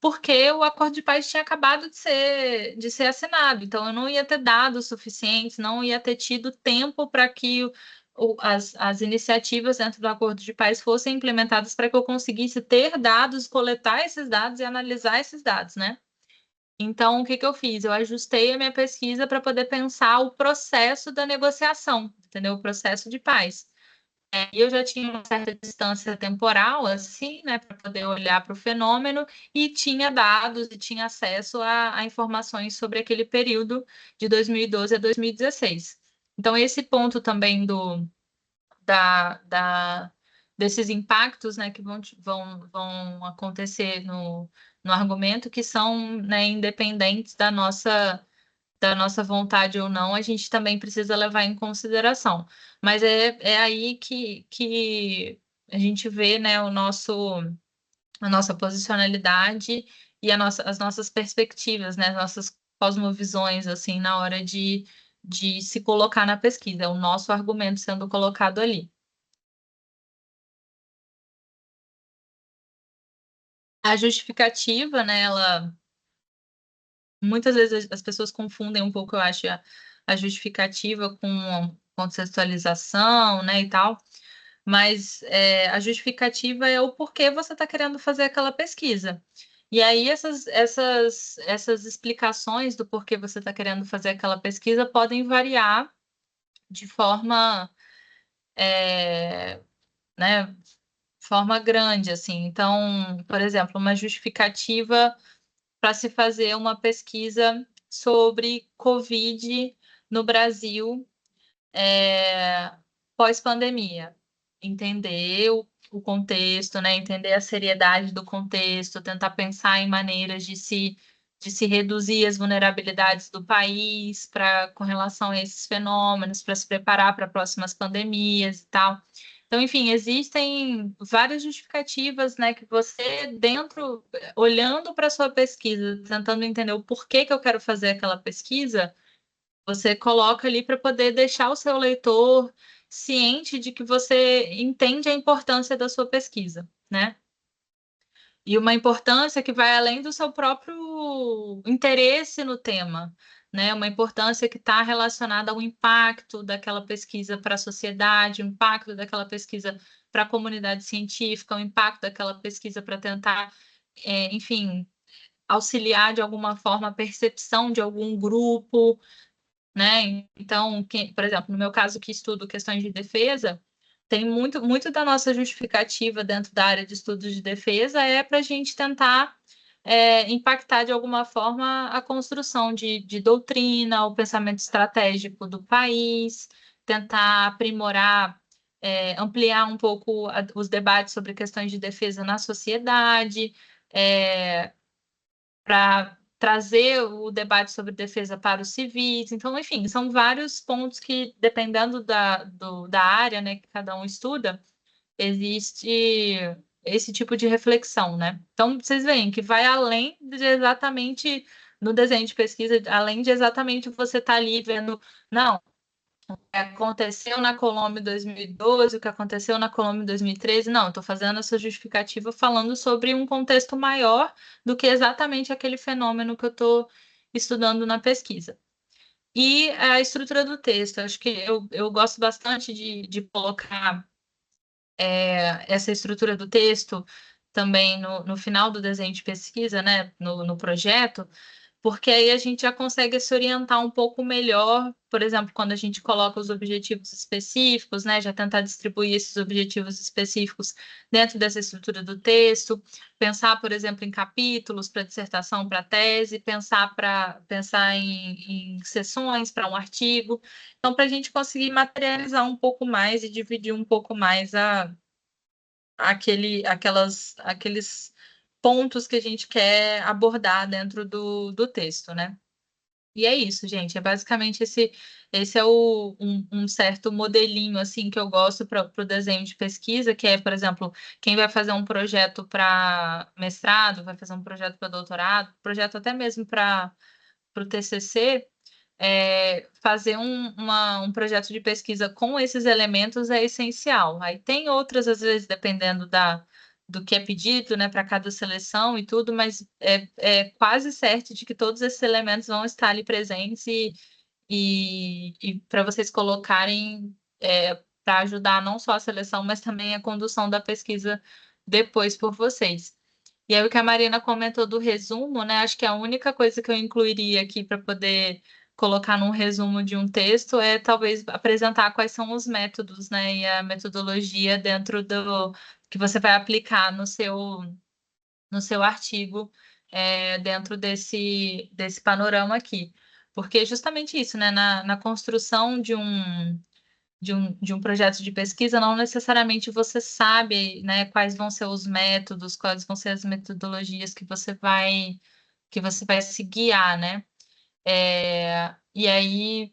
porque o acordo de paz tinha acabado de ser assinado, então eu não ia ter dados suficientes, não ia ter tido tempo para que as iniciativas dentro do acordo de paz fossem implementadas para que eu conseguisse ter dados, coletar esses dados e analisar esses dados, né? Então, o que que eu fiz? Eu ajustei a minha pesquisa para poder pensar o processo da negociação, entendeu? O processo de paz. E eu já tinha uma certa distância temporal, assim, né, para poder olhar para o fenômeno, e tinha dados e tinha acesso a informações sobre aquele período de 2012 a 2016. Então, esse ponto também da, desses impactos, né, que vão acontecer no argumento, que são, né, independentes da nossa vontade ou não, a gente também precisa levar em consideração. Mas é aí que a gente vê, né, a nossa posicionalidade e as nossas perspectivas, né, as nossas cosmovisões, assim, na hora de se colocar na pesquisa, é o nosso argumento sendo colocado ali. A justificativa, né, ela muitas vezes as pessoas confundem um pouco, eu acho, a justificativa com contextualização, né, e tal. Mas a justificativa é o porquê você está querendo fazer aquela pesquisa. E aí essas explicações do porquê você está querendo fazer aquela pesquisa podem variar de forma, né, forma grande, assim. Então, por exemplo, uma justificativa para se fazer uma pesquisa sobre Covid no Brasil, pós-pandemia. Entender o contexto, né? Entender a seriedade do contexto, tentar pensar em maneiras de se reduzir as vulnerabilidades do país com relação a esses fenômenos, para se preparar para próximas pandemias e tal. Então, enfim, existem várias justificativas, né, que você, dentro, olhando para a sua pesquisa, tentando entender o porquê que eu quero fazer aquela pesquisa, você coloca ali para poder deixar o seu leitor ciente de que você entende a importância da sua pesquisa, né? E uma importância que vai além do seu próprio interesse no tema, né? Uma importância que está relacionada ao impacto daquela pesquisa para a sociedade, o impacto daquela pesquisa para a comunidade científica, o impacto daquela pesquisa para tentar, enfim, auxiliar de alguma forma a percepção de algum grupo, né? Então, por exemplo, no meu caso que estudo questões de defesa, tem muito da nossa justificativa dentro da área de estudos de defesa é para a gente tentar impactar de alguma forma a construção de doutrina, o pensamento estratégico do país, tentar aprimorar, ampliar um pouco os debates sobre questões de defesa na sociedade, para trazer o debate sobre defesa para os civis. Então, enfim, são vários pontos que, dependendo da área, né, que cada um estuda, existe esse tipo de reflexão, né? Então, vocês veem que vai além de exatamente no desenho de pesquisa, além de exatamente você estar ali vendo, não, aconteceu na Colômbia em 2012, o que aconteceu na Colômbia em 2013. Não, estou fazendo essa justificativa falando sobre um contexto maior do que exatamente aquele fenômeno que eu estou estudando na pesquisa. E a estrutura do texto, acho que eu gosto bastante de colocar essa estrutura do texto também no final do desenho de pesquisa, né, no projeto, porque aí a gente já consegue se orientar um pouco melhor, por exemplo, quando a gente coloca os objetivos específicos, né, já tentar distribuir esses objetivos específicos dentro dessa estrutura do texto, pensar, por exemplo, em capítulos para dissertação, para tese, pensar em sessões para um artigo, então para a gente conseguir materializar um pouco mais e dividir um pouco mais aqueles pontos que a gente quer abordar dentro do texto, né? E é isso, gente. É basicamente esse é um certo modelinho assim que eu gosto para o desenho de pesquisa, que é, por exemplo, quem vai fazer um projeto para mestrado, vai fazer um projeto para doutorado, projeto até mesmo para o TCC, fazer um projeto de pesquisa com esses elementos é essencial. Aí tem outras, às vezes, dependendo do que é pedido, né, para cada seleção e tudo, mas é quase certo de que todos esses elementos vão estar ali presentes e para vocês colocarem para ajudar não só a seleção, mas também a condução da pesquisa depois por vocês. E aí o que a Marina comentou do resumo, né? Acho que a única coisa que eu incluiria aqui para poder colocar num resumo de um texto é talvez apresentar quais são os métodos, né? E a metodologia dentro do que você vai aplicar no seu artigo, dentro desse panorama aqui. Porque é justamente isso, né? Na construção de um projeto de pesquisa, não necessariamente você sabe, né, quais vão ser os métodos, quais vão ser as metodologias que você vai se guiar, né? E aí,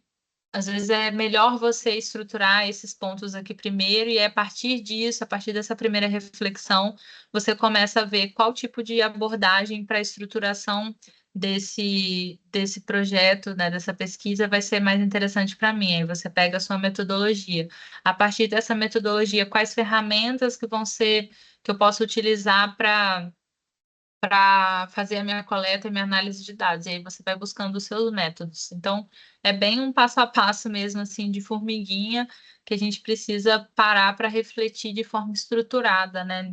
às vezes é melhor você estruturar esses pontos aqui primeiro, e é a partir disso, a partir dessa primeira reflexão, você começa a ver qual tipo de abordagem para a estruturação desse projeto, né, dessa pesquisa vai ser mais interessante para mim. Aí você pega a sua metodologia. A partir dessa metodologia, quais ferramentas que eu posso utilizar para fazer a minha coleta e minha análise de dados. E aí você vai buscando os seus métodos. Então, é bem um passo a passo mesmo, assim, de formiguinha, que a gente precisa parar para refletir de forma estruturada, né,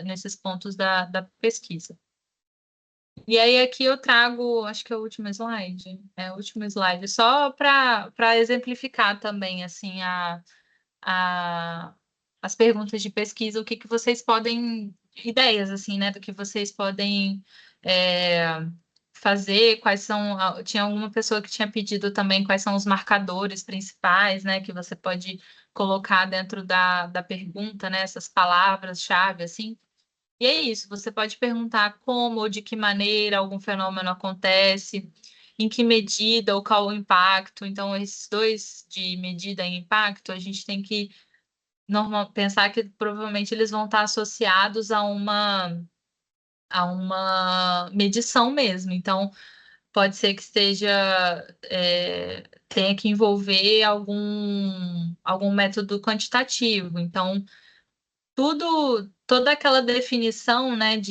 nesses pontos da pesquisa. E aí aqui eu trago, acho que é o último slide, só para exemplificar também, assim, a, as perguntas de pesquisa, o que que vocês podem, ideias, assim, né, do que vocês podem fazer, quais são, tinha alguma pessoa que tinha pedido também quais são os marcadores principais, né, que você pode colocar dentro da pergunta, né, essas palavras-chave, assim. E é isso, você pode perguntar como ou de que maneira algum fenômeno acontece, em que medida ou qual o impacto. Então, esses dois de medida e impacto, a gente tem que pensar que provavelmente eles vão estar associados a uma medição mesmo. Então, pode ser que tenha que envolver algum método quantitativo. Então, toda aquela definição, né,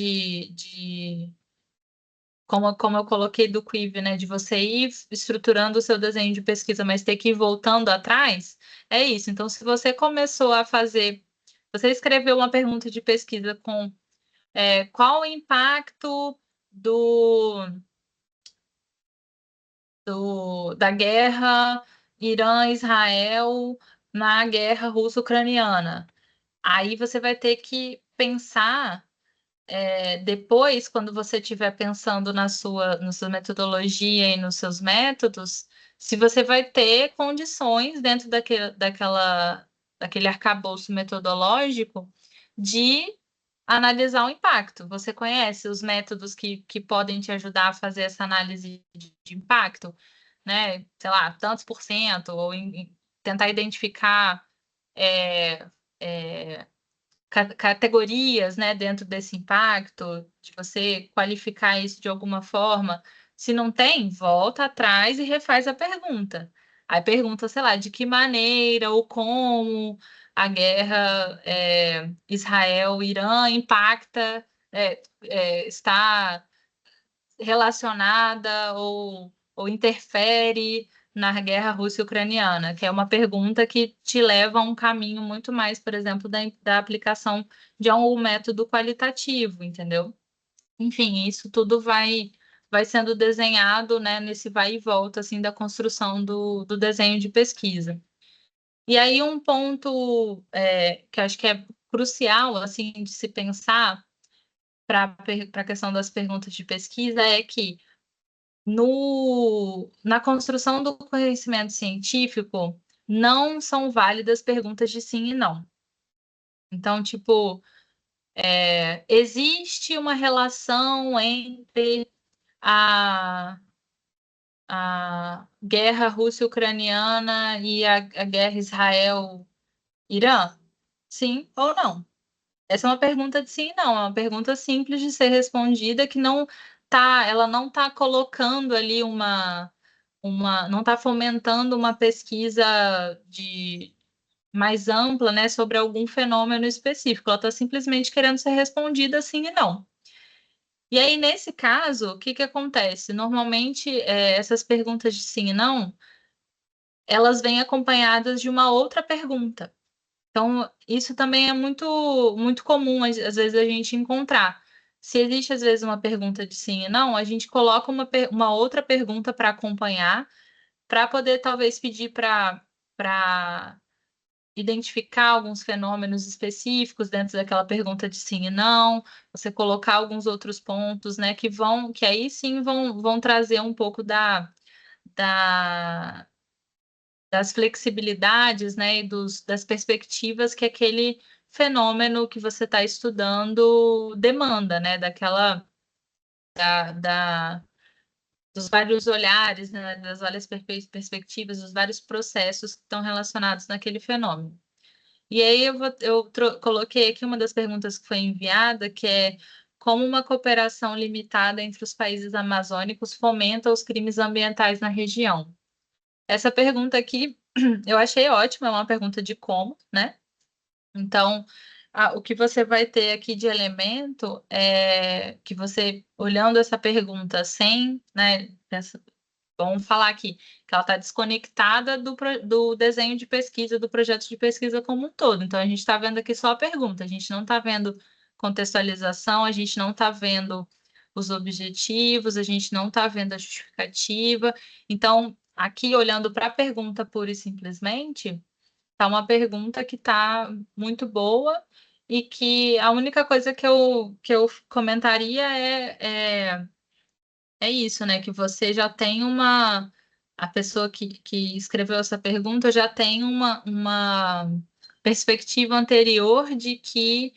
como eu coloquei do Quiv, né, de você ir estruturando o seu desenho de pesquisa, mas ter que ir voltando atrás, é isso. Então, se você começou a fazer, você escreveu uma pergunta de pesquisa com qual o impacto da guerra Irã-Israel na guerra russo-ucraniana. Aí você vai ter que pensar depois, quando você estiver pensando na sua metodologia e nos seus métodos, se você vai ter condições dentro daquele arcabouço metodológico de analisar o impacto. Você conhece os métodos que podem te ajudar a fazer essa análise de impacto, né? Sei lá, tantos por cento, ou tentar identificar é, é, categorias, né, dentro desse impacto, de você qualificar isso de alguma forma. Se não tem, volta atrás e refaz a pergunta. Aí pergunta, sei lá, de que maneira ou como a guerra Israel-Irã impacta, está relacionada ou interfere na guerra Rússia-Ucraniana, que é uma pergunta que te leva a um caminho muito mais, por exemplo, da aplicação de um método qualitativo, entendeu? Enfim, isso tudo vai sendo desenhado, né, nesse vai e volta assim da construção do desenho de pesquisa. E aí um ponto que eu acho que é crucial assim de se pensar para a questão das perguntas de pesquisa é que na construção do conhecimento científico, não são válidas perguntas de sim e não. Então, tipo, existe uma relação entre a guerra Rússia-Ucraniana e a guerra Israel-Irã? Sim ou não? Essa é uma pergunta de sim e não, é uma pergunta simples de ser respondida que ela não está colocando ali não está fomentando uma pesquisa mais ampla, né, sobre algum fenômeno específico. Ela está simplesmente querendo ser respondida sim e não. E aí, nesse caso, o que que acontece? Normalmente, essas perguntas de sim e não, elas vêm acompanhadas de uma outra pergunta. Então, isso também é muito comum, às vezes, a gente encontrar. Se existe, às vezes, uma pergunta de sim e não, a gente coloca uma outra pergunta para acompanhar, para poder, talvez, pedir para identificar alguns fenômenos específicos dentro daquela pergunta de sim e não, você colocar alguns outros pontos, né, que aí sim vão trazer um pouco da das flexibilidades, né, e das perspectivas que aquele fenômeno que você está estudando demanda, né, da, dos vários olhares, né, das várias perspectivas, dos vários processos que estão relacionados naquele fenômeno. E aí coloquei aqui uma das perguntas que foi enviada, que é como uma cooperação limitada entre os países amazônicos fomenta os crimes ambientais na região. Essa pergunta aqui eu achei ótima, é uma pergunta de como, né? Então, o que você vai ter aqui de elemento é que você, olhando essa pergunta sem, né? Vamos falar aqui que ela está desconectada do desenho de pesquisa, do projeto de pesquisa como um todo. Então, a gente está vendo aqui só a pergunta, a gente não está vendo contextualização, a gente não está vendo os objetivos, a gente não está vendo a justificativa. Então, aqui, olhando para a pergunta pura e simplesmente, tá uma pergunta que está muito boa e que a única coisa que eu comentaria é isso, né? Que você já tem a pessoa que escreveu essa pergunta já tem uma perspectiva anterior de que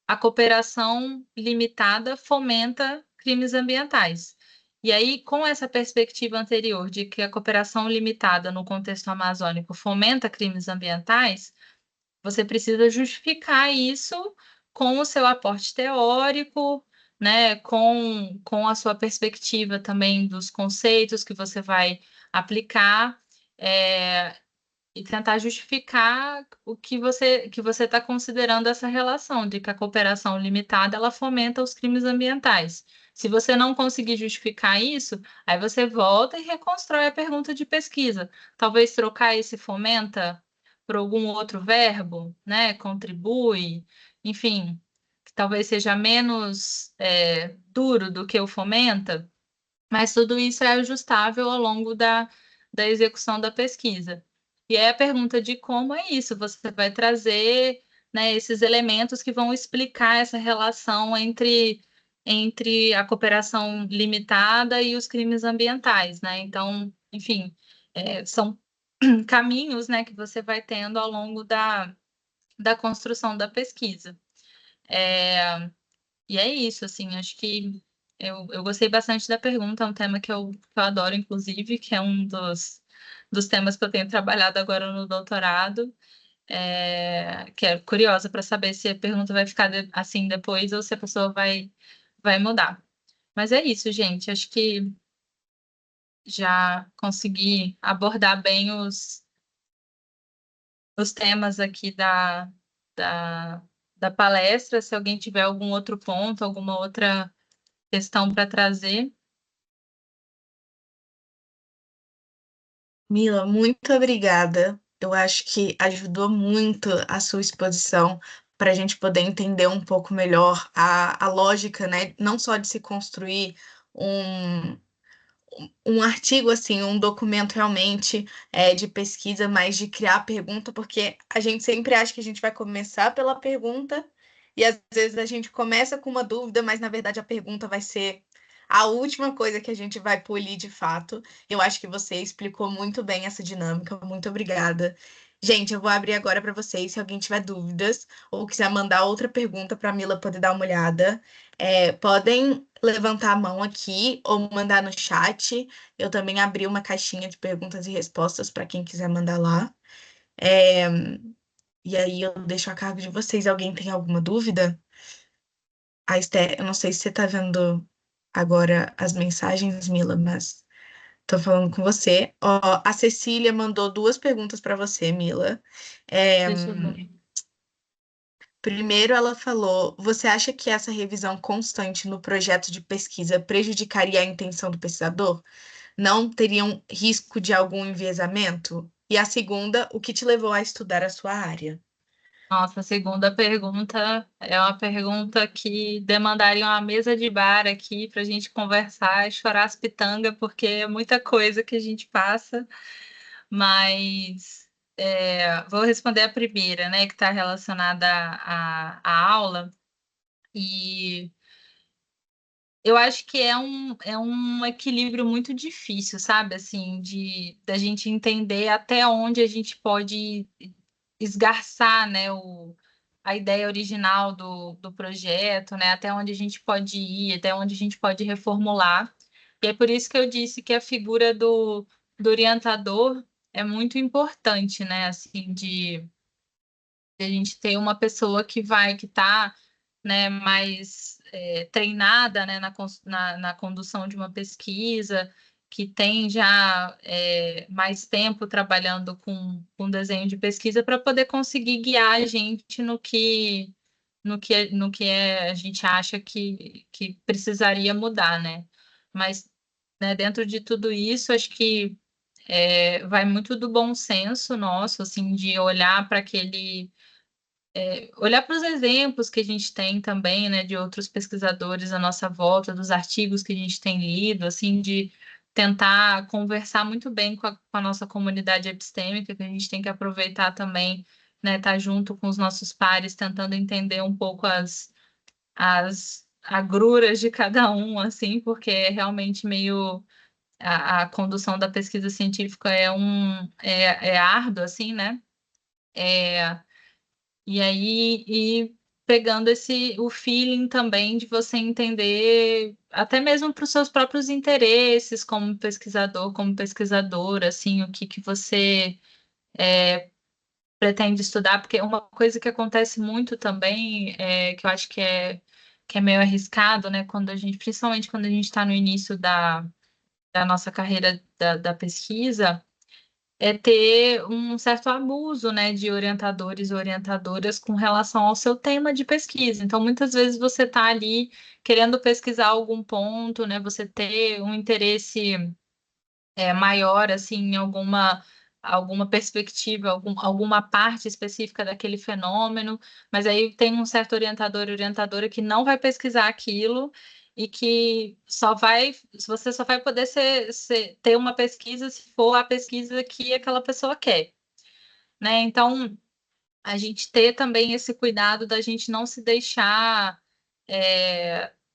a cooperação limitada fomenta crimes ambientais. E aí, com essa perspectiva anterior de que a cooperação limitada no contexto amazônico fomenta crimes ambientais, você precisa justificar isso com o seu aporte teórico, né, com a sua perspectiva também dos conceitos que você vai aplicar, é, e tentar justificar o que você está considerando essa relação de que a cooperação limitada ela fomenta os crimes ambientais. Se você não conseguir justificar isso, aí você volta e reconstrói a pergunta de pesquisa. Talvez trocar esse fomenta por algum outro verbo, né? Contribui, enfim, que talvez seja menos duro do que o fomenta, mas tudo isso é ajustável ao longo da execução da pesquisa. E aí a pergunta de como é isso, você vai trazer, né, esses elementos que vão explicar essa relação entre a cooperação limitada e os crimes ambientais, né? Então, enfim, são caminhos, né, que você vai tendo ao longo da construção da pesquisa. E é isso, assim, acho que eu gostei bastante da pergunta, é um tema que eu adoro, inclusive, que é um dos temas que eu tenho trabalhado agora no doutorado, que é curiosa para saber se a pergunta vai ficar assim depois ou se a pessoa vai mudar. Mas é isso, gente, acho que já consegui abordar bem os temas aqui da, da palestra. Se alguém tiver algum outro ponto, alguma outra questão para trazer. Mila, muito obrigada. Eu acho que ajudou muito a sua exposição para a gente poder entender um pouco melhor a lógica, né? Não só de se construir um, um artigo, assim, um documento realmente de pesquisa, mas de criar a pergunta, porque a gente sempre acha que a gente vai começar pela pergunta e às vezes a gente começa com uma dúvida, mas na verdade a pergunta vai ser a última coisa que a gente vai polir de fato. Eu acho que você explicou muito bem essa dinâmica. Muito obrigada. Gente, eu vou abrir agora para vocês, se alguém tiver dúvidas ou quiser mandar outra pergunta para a Mila poder dar uma olhada. Podem levantar a mão aqui ou mandar no chat. Eu também abri uma caixinha de perguntas e respostas para quem quiser mandar lá. É, E aí eu deixo a cargo de vocês. Alguém tem alguma dúvida? A Esté, eu não sei se você está vendo agora as mensagens, Mila, mas Tô falando com você. Ó, a Cecília mandou duas perguntas para você, Mila. É, Deixa eu ver. primeiro, ela falou: você acha que essa revisão constante no projeto de pesquisa prejudicaria a intenção do pesquisador? Não teria um risco de algum enviesamento? E a segunda, o que te levou a estudar a sua área? Nossa, a segunda pergunta é uma pergunta que demandaria uma mesa de bar aqui para a gente conversar e chorar as pitangas, porque é muita coisa que a gente passa, mas vou responder a primeira, né, que está relacionada à aula, e eu acho que é um equilíbrio muito difícil, sabe, assim, da gente entender até onde a gente pode esgarçar, né, a ideia original do projeto, né, até onde a gente pode ir, até onde a gente pode reformular. E é por isso que eu disse que a figura do orientador é muito importante, né, assim, de a gente ter uma pessoa que está, né, mais treinada, né, na condução de uma pesquisa, que tem já mais tempo trabalhando com desenho de pesquisa para poder conseguir guiar a gente no que a gente acha que precisaria mudar, né? Mas, né, dentro de tudo isso, acho que vai muito do bom senso nosso, assim, de olhar para os exemplos que a gente tem também, né, de outros pesquisadores à nossa volta, dos artigos que a gente tem lido, assim, de tentar conversar muito bem com a nossa comunidade epistêmica, que a gente tem que aproveitar também, né, estar junto com os nossos pares, tentando entender um pouco as agruras de cada um, assim, porque é realmente meio a condução da pesquisa científica é árdua, assim, né? É, e aí, pegando o feeling também de você entender, até mesmo para os seus próprios interesses como pesquisador, como pesquisadora, assim, o que você pretende estudar, porque uma coisa que acontece muito também, que eu acho que é meio arriscado, né, principalmente quando a gente está no início da nossa carreira da pesquisa, é ter um certo abuso, né, de orientadores e orientadoras com relação ao seu tema de pesquisa. Então, muitas vezes você está ali querendo pesquisar algum ponto, né, você ter um interesse maior, assim, em alguma perspectiva, alguma parte específica daquele fenômeno, mas aí tem um certo orientador e orientadora que não vai pesquisar aquilo e que você só vai poder ter uma pesquisa se for a pesquisa que aquela pessoa quer, né? Então, a gente ter também esse cuidado da gente não se deixar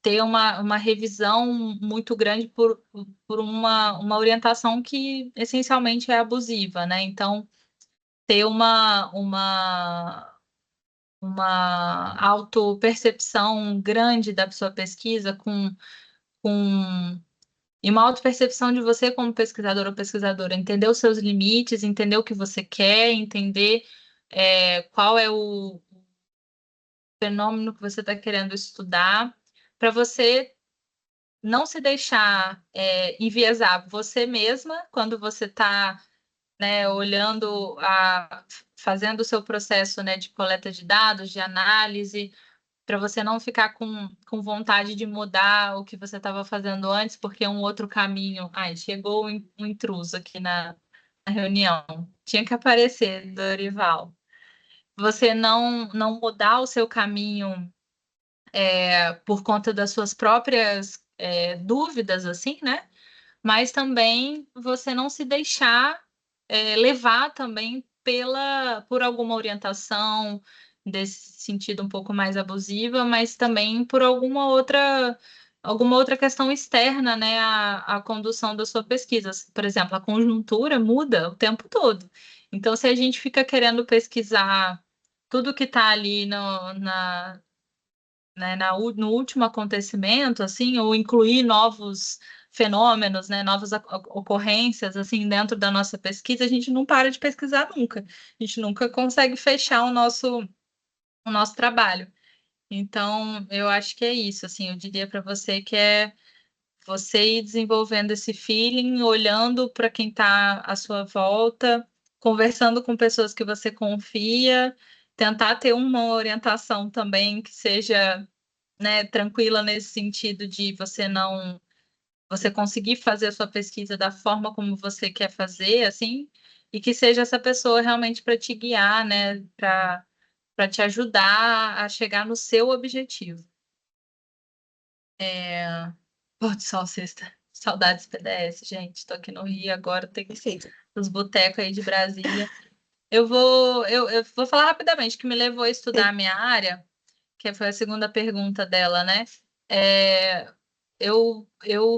ter uma revisão muito grande por uma orientação que essencialmente é abusiva, né? Então, ter uma autopercepção grande da sua pesquisa com e uma autopercepção de você como pesquisador ou pesquisadora, entender os seus limites, entender o que você quer, entender qual é o fenômeno que você está querendo estudar, para você não se deixar enviesar você mesma quando você está, né, fazendo o seu processo, né, de coleta de dados, de análise, para você não ficar com vontade de mudar o que você estava fazendo antes, porque é um outro caminho. Ai, chegou um intruso aqui na reunião. Tinha que aparecer, Dorival. Você não mudar o seu caminho por conta das suas próprias dúvidas, assim, né? Mas também você não se deixar levar também por alguma orientação desse sentido um pouco mais abusiva, mas também por alguma outra questão externa, né, à condução da sua pesquisa. Por exemplo, a conjuntura muda o tempo todo. Então, se a gente fica querendo pesquisar tudo que está ali né, no último acontecimento, assim, ou incluir novos fenômenos, né, novas ocorrências, assim, dentro da nossa pesquisa, a gente não para de pesquisar nunca. A gente nunca consegue fechar o nosso trabalho. Então, eu acho que é isso, assim, eu diria para você que Você ir desenvolvendo esse feeling, olhando para quem está à sua volta, conversando com pessoas que você confia, tentar ter uma orientação também que seja, né, tranquila nesse sentido de você conseguir fazer a sua pesquisa da forma como você quer fazer, assim, e que seja essa pessoa realmente para te guiar, né, para te ajudar a chegar no seu objetivo. Pô, de sol, sexta. Saudades PDS, gente. Tô aqui no Rio agora, tem Perfeito. os botecos aí de Brasília. Eu vou falar rapidamente que me levou a estudar a minha área, que foi a segunda pergunta dela, né? É, eu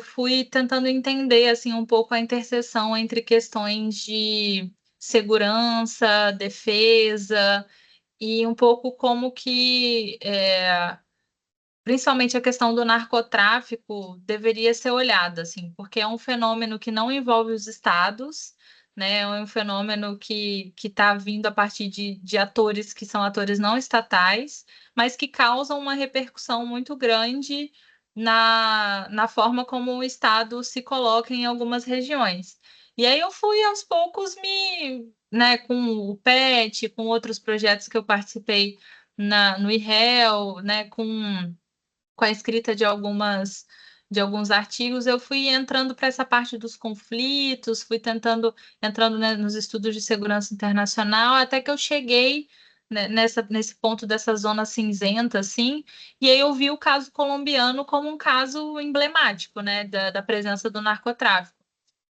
fui tentando entender assim um pouco a interseção entre questões de segurança, defesa e um pouco como que principalmente a questão do narcotráfico deveria ser olhada, assim, porque é um fenômeno que não envolve os estados, né? É um fenômeno que está vindo a partir de atores que são atores não estatais, mas que causam uma repercussão muito grande na forma como o Estado se coloca em algumas regiões. E aí eu fui aos poucos né, com o PET, com outros projetos que eu participei no IREL, né, com a escrita de alguns artigos, eu fui entrando para essa parte dos conflitos, fui entrando, né, nos estudos de segurança internacional, até que eu cheguei, né, nesse ponto dessa zona cinzenta, assim, e aí eu vi o caso colombiano como um caso emblemático, né, da presença do narcotráfico.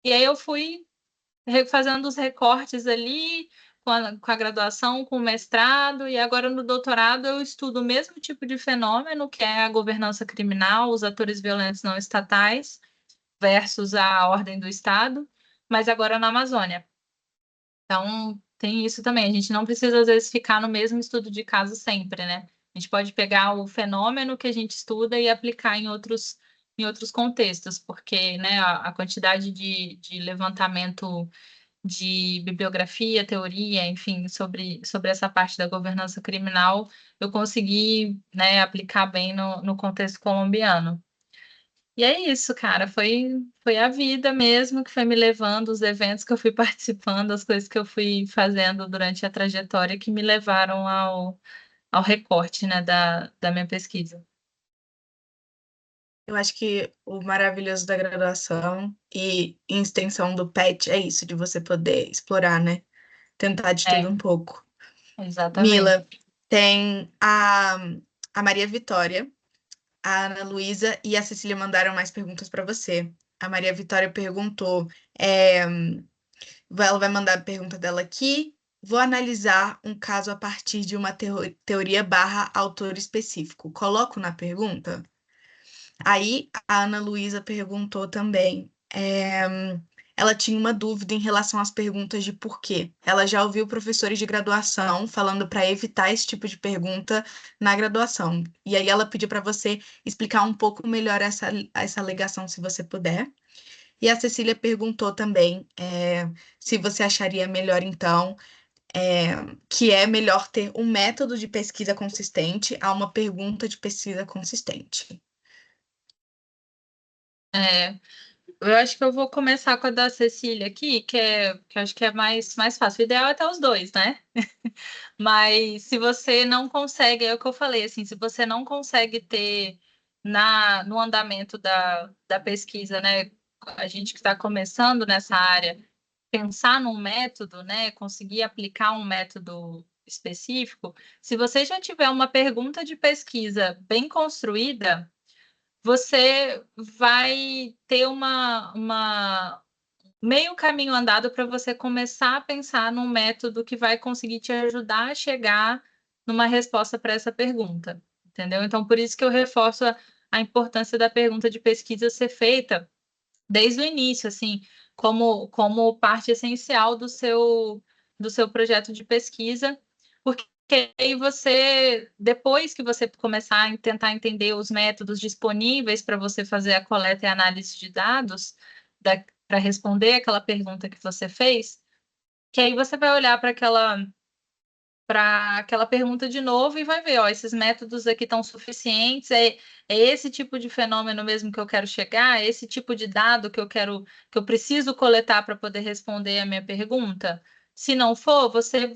E aí eu fui fazendo os recortes ali com a graduação, com o mestrado, e agora no doutorado eu estudo o mesmo tipo de fenômeno, que é a governança criminal, os atores violentos não estatais versus a ordem do Estado, mas agora na Amazônia. Então, tem isso também. A gente não precisa, às vezes, ficar no mesmo estudo de caso sempre, né? A gente pode pegar o fenômeno que a gente estuda e aplicar em outros contextos, porque, né, a quantidade de levantamento de bibliografia, teoria, enfim, sobre essa parte da governança criminal, eu consegui, né, aplicar bem no contexto colombiano. E é isso, cara, foi a vida mesmo que foi me levando, os eventos que eu fui participando, as coisas que eu fui fazendo durante a trajetória que me levaram ao recorte, né, da minha pesquisa. Eu acho que o maravilhoso da graduação e em extensão do PET é isso, de você poder explorar, né? Tentar de tudo É, um pouco. exatamente. Mila, tem a Maria Vitória, a Ana Luísa e a Cecília mandaram mais perguntas para você. A Maria Vitória perguntou, ela vai mandar a pergunta dela aqui. Vou analisar um caso a partir de uma teoria barra autor específico. Coloco na pergunta? Aí a Ana Luísa perguntou também. Ela tinha uma dúvida em relação às perguntas de porquê. Ela já ouviu professores de graduação falando para evitar esse tipo de pergunta na graduação. E aí ela pediu para você explicar um pouco melhor essa alegação, se você puder. E a Cecília perguntou também se você acharia melhor, então, que é melhor ter um método de pesquisa consistente a uma pergunta de pesquisa consistente. É, eu acho que eu vou começar com a da Cecília aqui, que eu acho que é mais fácil. O ideal é até os dois, né? Mas se você não consegue, é o que eu falei, assim, se você não consegue ter no andamento da pesquisa, né? A gente que está começando nessa área, pensar num método, né? Conseguir aplicar um método específico. Se você já tiver uma pergunta de pesquisa bem construída, você vai ter meio caminho andado para você começar a pensar num método que vai conseguir te ajudar a chegar numa resposta para essa pergunta, entendeu? Então, por isso que eu reforço a importância da pergunta de pesquisa ser feita desde o início, assim, como parte essencial do seu projeto de pesquisa, porque aí você, depois que você começar a tentar entender os métodos disponíveis para você fazer a coleta e análise de dados, para responder aquela pergunta que você fez, que aí você vai olhar para para aquela pergunta de novo e vai ver, ó, esses métodos aqui estão suficientes, é esse tipo de fenômeno mesmo que eu quero chegar, é esse tipo de dado que eu preciso coletar para poder responder a minha pergunta. Se não for, você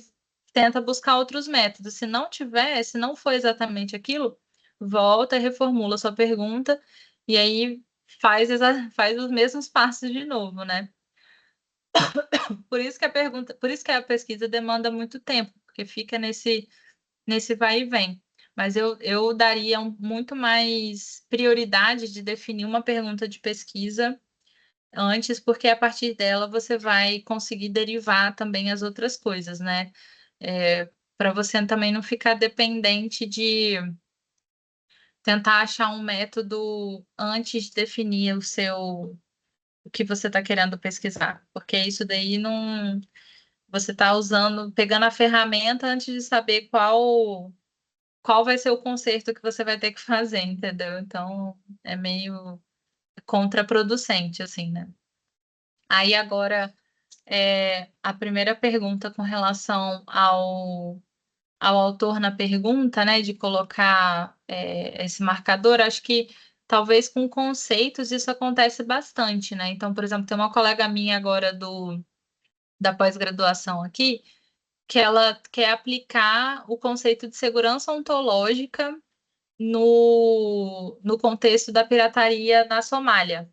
tenta buscar outros métodos. Se não tiver, se não for exatamente aquilo, volta e reformula a sua pergunta e aí faz os mesmos passos de novo, né? Por isso que a pergunta, por isso que a pesquisa demanda muito tempo, porque fica nesse vai e vem. Mas eu daria muito mais prioridade de definir uma pergunta de pesquisa antes, porque a partir dela você vai conseguir derivar também as outras coisas, né? Para você também não ficar dependente de tentar achar um método antes de definir o que você está querendo pesquisar, porque isso daí não você está usando, pegando a ferramenta antes de saber qual vai ser o conserto que você vai ter que fazer, entendeu? Então, é meio contraproducente, assim, né? Aí agora, a primeira pergunta com relação ao autor na pergunta, né, de colocar esse marcador, acho que talvez com conceitos isso acontece bastante, né? Então, por exemplo, tem uma colega minha agora da pós-graduação aqui, que ela quer aplicar o conceito de segurança ontológica no contexto da pirataria na Somália,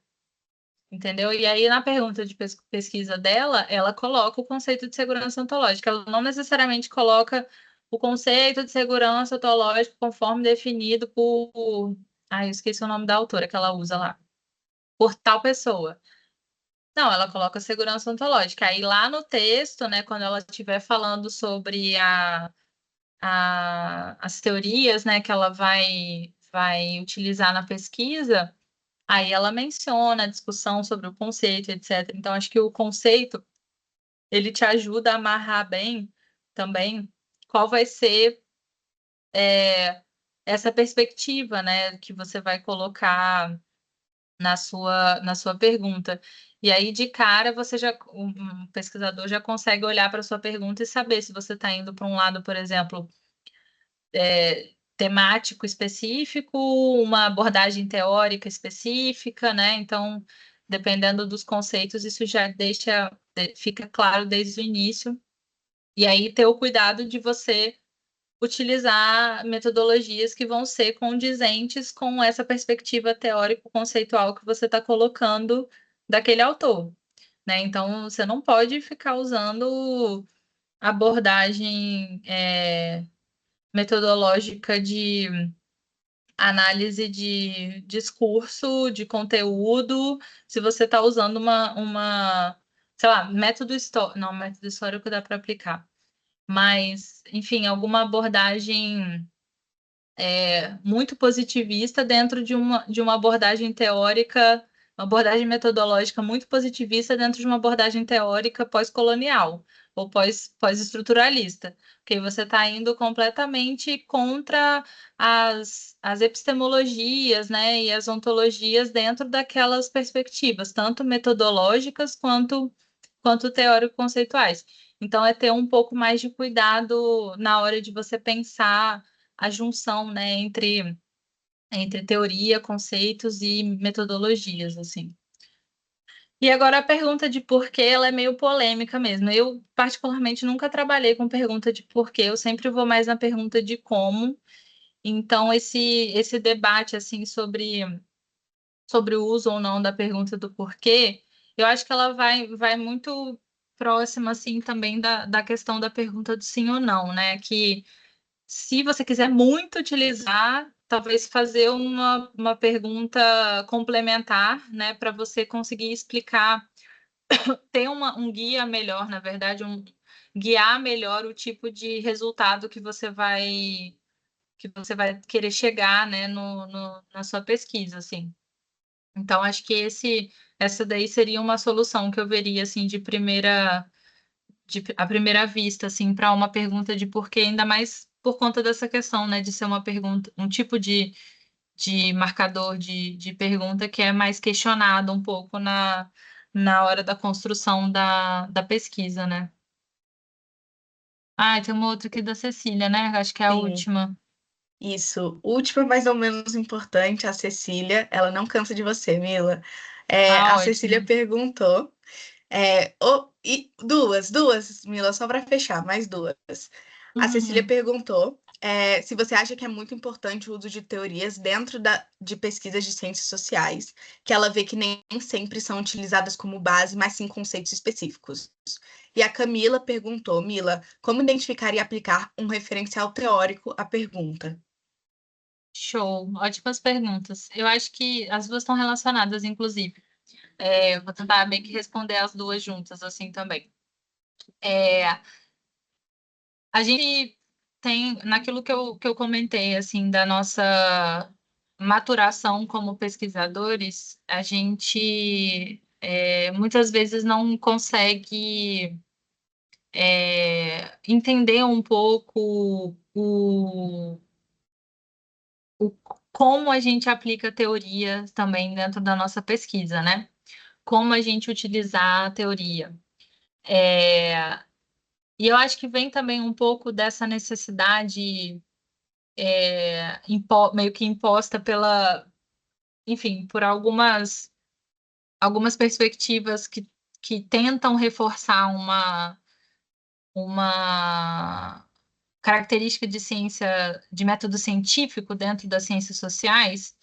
entendeu? E aí, na pergunta de pesquisa dela, ela coloca o conceito de segurança ontológica. Ela não necessariamente coloca o conceito de segurança ontológica conforme definido por. Ai, eu esqueci o nome da autora que ela usa lá. Por tal pessoa. Não, ela coloca segurança ontológica. Aí lá no texto, né, quando ela estiver falando sobre as teorias, né, que ela vai utilizar na pesquisa, aí ela menciona a discussão sobre o conceito, etc. Então, acho que o conceito, ele te ajuda a amarrar bem também qual vai ser essa perspectiva, né, que você vai colocar na sua pergunta. E aí, de cara, um pesquisador já consegue olhar para a sua pergunta e saber se você está indo para um lado, por exemplo, temático específico, uma abordagem teórica específica, né? Então, dependendo dos conceitos, isso já fica claro desde o início. E aí ter o cuidado de você utilizar metodologias que vão ser condizentes com essa perspectiva teórico-conceitual que você está colocando daquele autor, né? Então, você não pode ficar usando abordagem metodológica de análise de discurso, de conteúdo, se você está usando sei lá, método histórico, não, método histórico dá para aplicar, mas, enfim, alguma abordagem muito positivista dentro de uma abordagem teórica, uma abordagem metodológica muito positivista dentro de uma abordagem teórica pós-colonial ou pós-estruturalista, porque você está indo completamente contra as epistemologias, né, e as ontologias dentro daquelas perspectivas, tanto metodológicas quanto teórico-conceituais. Então, é ter um pouco mais de cuidado na hora de você pensar a junção, né, entre teoria, conceitos e metodologias, assim. E agora a pergunta de porquê, ela é meio polêmica mesmo. Eu, particularmente, nunca trabalhei com pergunta de porquê, eu sempre vou mais na pergunta de como. Então, esse debate, assim, sobre o uso ou não da pergunta do porquê, eu acho que ela vai muito próxima, assim, também da questão da pergunta do sim ou não, né? Que se você quiser muito utilizar, talvez fazer uma pergunta complementar, né, para você conseguir explicar, ter um guia melhor, na verdade, guiar melhor o tipo de resultado que você vai querer chegar, né, na sua pesquisa, assim. Então, acho que essa daí seria uma solução que eu veria, assim, à primeira vista, assim, para uma pergunta de porquê, ainda mais por conta dessa questão, né, de ser uma pergunta, um tipo de marcador de pergunta que é mais questionado um pouco na hora da construção da pesquisa, né? Ah, tem uma outra aqui da Cecília, né? Acho que é a Sim, última. isso. Última, mais ou menos importante, a Cecília. Ela não cansa de você, Mila. Ah, A Cecília ótimo. perguntou. E duas, Mila, só para fechar, mais duas. A Cecília Uhum. perguntou, se você acha que é muito importante o uso de teorias dentro de pesquisas de ciências sociais, que ela vê que nem sempre são utilizadas como base, mas sim conceitos específicos. E a Camila perguntou, Mila, como identificar e aplicar um referencial teórico à pergunta? Show. Ótimas perguntas. Eu acho que as duas estão relacionadas, inclusive. Vou tentar meio que responder as duas juntas, assim, também. É, a gente tem, naquilo que eu comentei, assim, da nossa maturação como pesquisadores, a gente muitas vezes não consegue entender um pouco o, como a gente aplica teoria também dentro da nossa pesquisa, né? Como a gente utilizar a teoria. É, E eu acho que vem também um pouco dessa necessidade meio que imposta enfim, por algumas perspectivas que tentam reforçar uma característica de ciência, de método científico dentro das ciências sociais,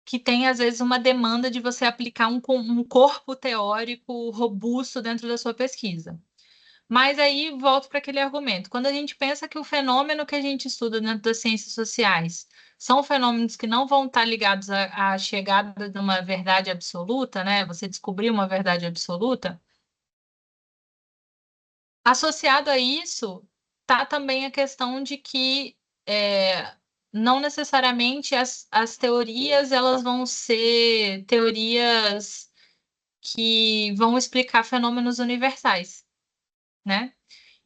que tem, às vezes, uma demanda de você aplicar um corpo teórico robusto dentro da sua pesquisa. Mas aí volto para aquele argumento. Quando a gente pensa que o fenômeno que a gente estuda dentro das ciências sociais são fenômenos que não vão estar ligados à chegada de uma verdade absoluta, né? Você descobrir uma verdade absoluta, associado a isso está também a questão de que não necessariamente as teorias elas vão ser teorias que vão explicar fenômenos universais, né?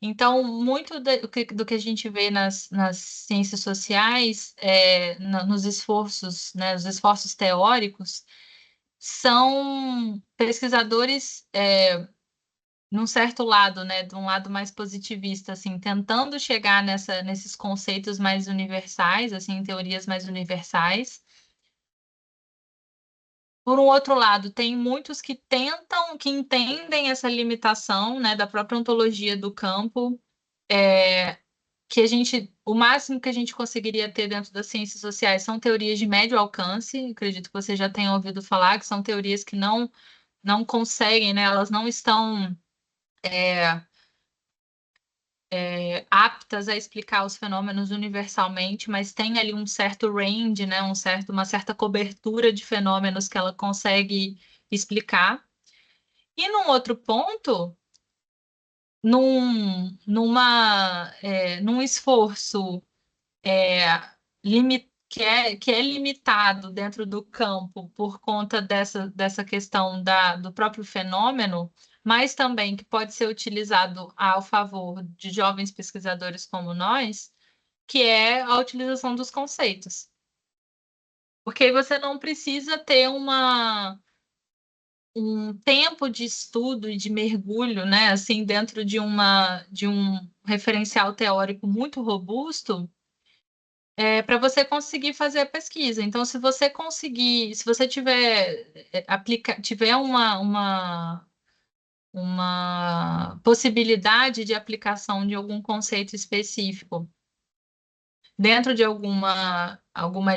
Então, muito do que a gente vê nas ciências sociais, nos esforços, né, os esforços teóricos, são pesquisadores, num certo lado, né, de um lado mais positivista, assim, tentando chegar nesses conceitos mais universais, assim, teorias mais universais. Por um outro lado, tem muitos que tentam, que entendem essa limitação, né, da própria ontologia do campo, que o máximo que a gente conseguiria ter dentro das ciências sociais são teorias de médio alcance. Acredito que você já tenha ouvido falar que são teorias que não conseguem, né, elas não estão aptas a explicar os fenômenos universalmente, mas tem ali um certo range, né, uma certa cobertura de fenômenos que ela consegue explicar. E num outro ponto, num esforço que é limitado dentro do campo por conta dessa questão do próprio fenômeno, mas também que pode ser utilizado ao favor de jovens pesquisadores como nós, que é a utilização dos conceitos. Porque aí você não precisa ter um tempo de estudo e de mergulho, né, assim, dentro de um referencial teórico muito robusto, para você conseguir fazer a pesquisa. Então, se você tiver uma possibilidade de aplicação de algum conceito específico dentro de alguma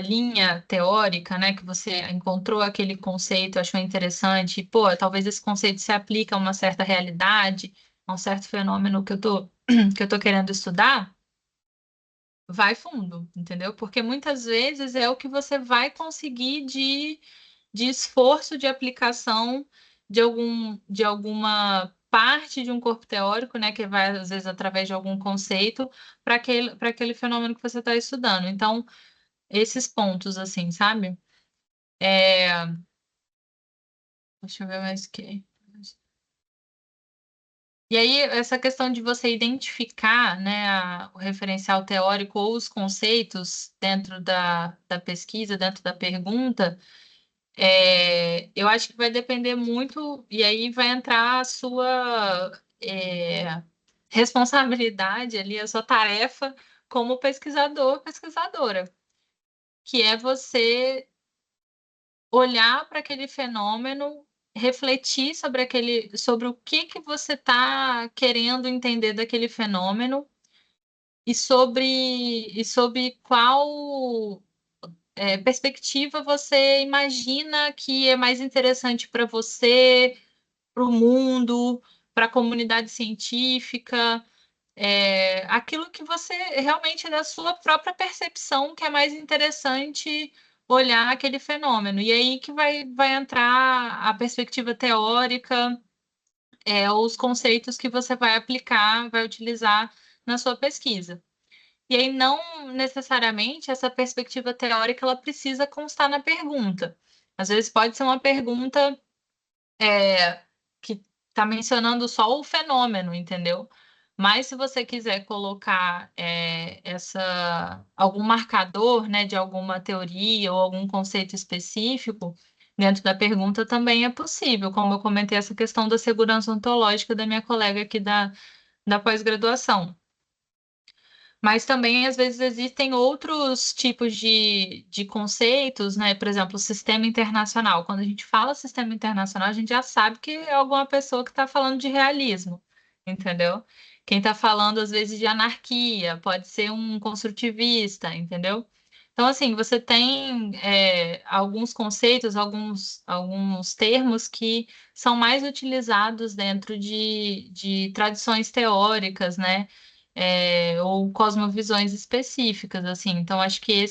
linha teórica, né, que você encontrou aquele conceito, achou interessante, e, pô, talvez esse conceito se aplique a uma certa realidade, a um certo fenômeno que eu tô querendo estudar, vai fundo, entendeu? Porque muitas vezes é o que você vai conseguir de esforço de aplicação de alguma parte de um corpo teórico, né, que vai, às vezes, através de algum conceito, para aquele fenômeno que você está estudando. Então, esses pontos, assim, sabe? Deixa eu ver mais o que. E aí, essa questão de você identificar, né, o referencial teórico ou os conceitos dentro da pesquisa, dentro da pergunta, eu acho que vai depender muito, e aí vai entrar a sua. responsabilidade ali, a sua tarefa como pesquisador, pesquisadora, que é você olhar para aquele fenômeno, refletir sobre o que você está querendo entender daquele fenômeno e sobre qual perspectiva você imagina que é mais interessante para você, para o mundo, para a comunidade científica, aquilo que você realmente da sua própria percepção que é mais interessante olhar aquele fenômeno. E aí que vai entrar a perspectiva teórica, os conceitos que você vai aplicar, vai utilizar na sua pesquisa. E aí, não necessariamente essa perspectiva teórica ela precisa constar na pergunta. Às vezes pode ser uma pergunta que está mencionando só o fenômeno, entendeu? Mas se você quiser colocar algum marcador, né, de alguma teoria ou algum conceito específico dentro da pergunta, também é possível, como eu comentei essa questão da segurança ontológica da minha colega aqui da pós-graduação. Mas também, às vezes, existem outros tipos de conceitos, né? Por exemplo, o sistema internacional. Quando a gente fala sistema internacional, a gente já sabe que é alguma pessoa que está falando de realismo, entendeu? Quem está falando, às vezes, de anarquia, pode ser um construtivista, entendeu? Então, assim, você tem alguns conceitos, alguns termos que são mais utilizados dentro de tradições teóricas, né? Ou cosmovisões específicas, assim. Então, acho que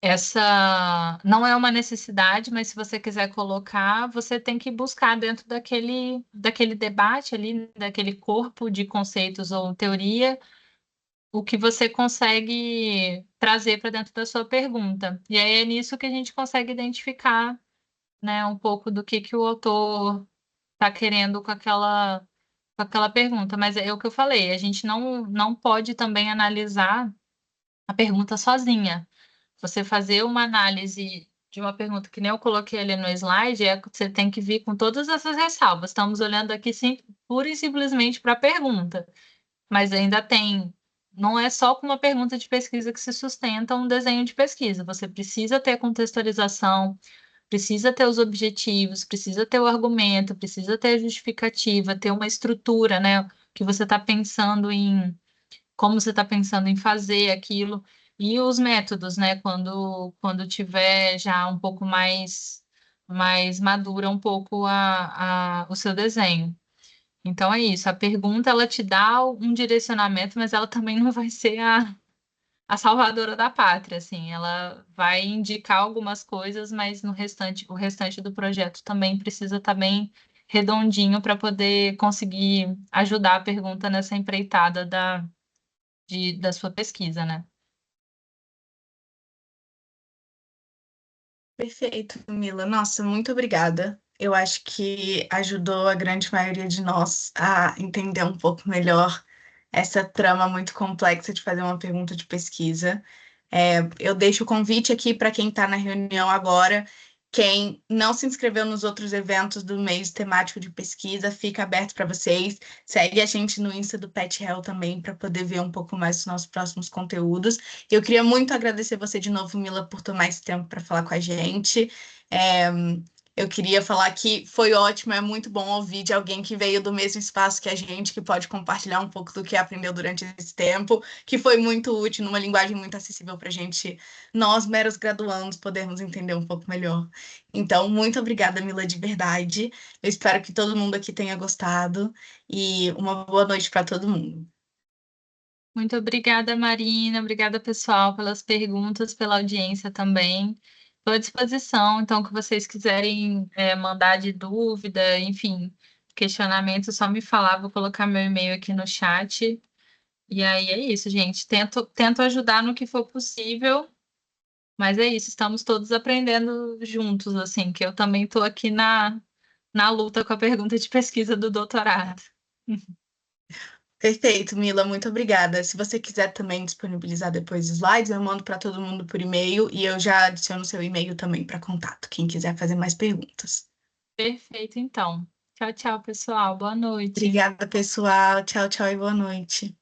essa não é uma necessidade, mas se você quiser colocar, você tem que buscar dentro daquele debate ali, daquele corpo de conceitos ou teoria, o que você consegue trazer para dentro da sua pergunta. E aí é nisso que a gente consegue identificar, né, um pouco do que o autor está querendo com aquela pergunta, mas é o que eu falei, a gente não pode também analisar a pergunta sozinha. Você fazer uma análise de uma pergunta que nem eu coloquei ali no slide, você tem que vir com todas essas ressalvas. Estamos olhando aqui sim, pura e simplesmente para a pergunta, mas ainda tem. Não é só com uma pergunta de pesquisa que se sustenta um desenho de pesquisa. Você precisa ter contextualização, precisa ter os objetivos, precisa ter o argumento, precisa ter a justificativa, ter uma estrutura, né? Que você está pensando em, como você está pensando em fazer aquilo, e os métodos, né? Quando tiver já um pouco mais madura um pouco o seu desenho. Então é isso, a pergunta ela te dá um direcionamento, mas ela também não vai ser a salvadora da pátria, assim, ela vai indicar algumas coisas, mas o restante do projeto também precisa estar bem redondinho para poder conseguir ajudar a pergunta nessa empreitada da sua pesquisa, né? Perfeito, Mila. Nossa, muito obrigada. Eu acho que ajudou a grande maioria de nós a entender um pouco melhor essa trama muito complexa de fazer uma pergunta de pesquisa. Eu deixo o convite aqui para quem está na reunião agora. Quem não se inscreveu nos outros eventos do mês temático de pesquisa, fica aberto para vocês. Segue a gente no Insta do Pet Hell também para poder ver um pouco mais dos nossos próximos conteúdos. Eu queria muito agradecer você de novo, Mila, por tomar esse tempo para falar com a gente. É, eu queria falar que foi ótimo, é muito bom ouvir de alguém que veio do mesmo espaço que a gente, que pode compartilhar um pouco do que aprendeu durante esse tempo, que foi muito útil, numa linguagem muito acessível para a gente, nós, meros graduandos, podermos entender um pouco melhor. Então, muito obrigada, Mila, de verdade. Eu espero que todo mundo aqui tenha gostado e uma boa noite para todo mundo. Muito obrigada, Marina. Obrigada, pessoal, pelas perguntas, pela audiência também. Estou à disposição, então, que vocês quiserem mandar de dúvida, enfim, questionamento, é só me falar, vou colocar meu e-mail aqui no chat. E aí é isso, gente. Tento ajudar no que for possível, mas é isso, estamos todos aprendendo juntos, assim, que eu também estou aqui na luta com a pergunta de pesquisa do doutorado. Perfeito, Mila, muito obrigada. Se você quiser também disponibilizar depois os slides, eu mando para todo mundo por e-mail e eu já adiciono seu e-mail também para contato, quem quiser fazer mais perguntas. Perfeito, então. Tchau, tchau, pessoal. Boa noite. Obrigada, pessoal. Tchau, tchau e boa noite.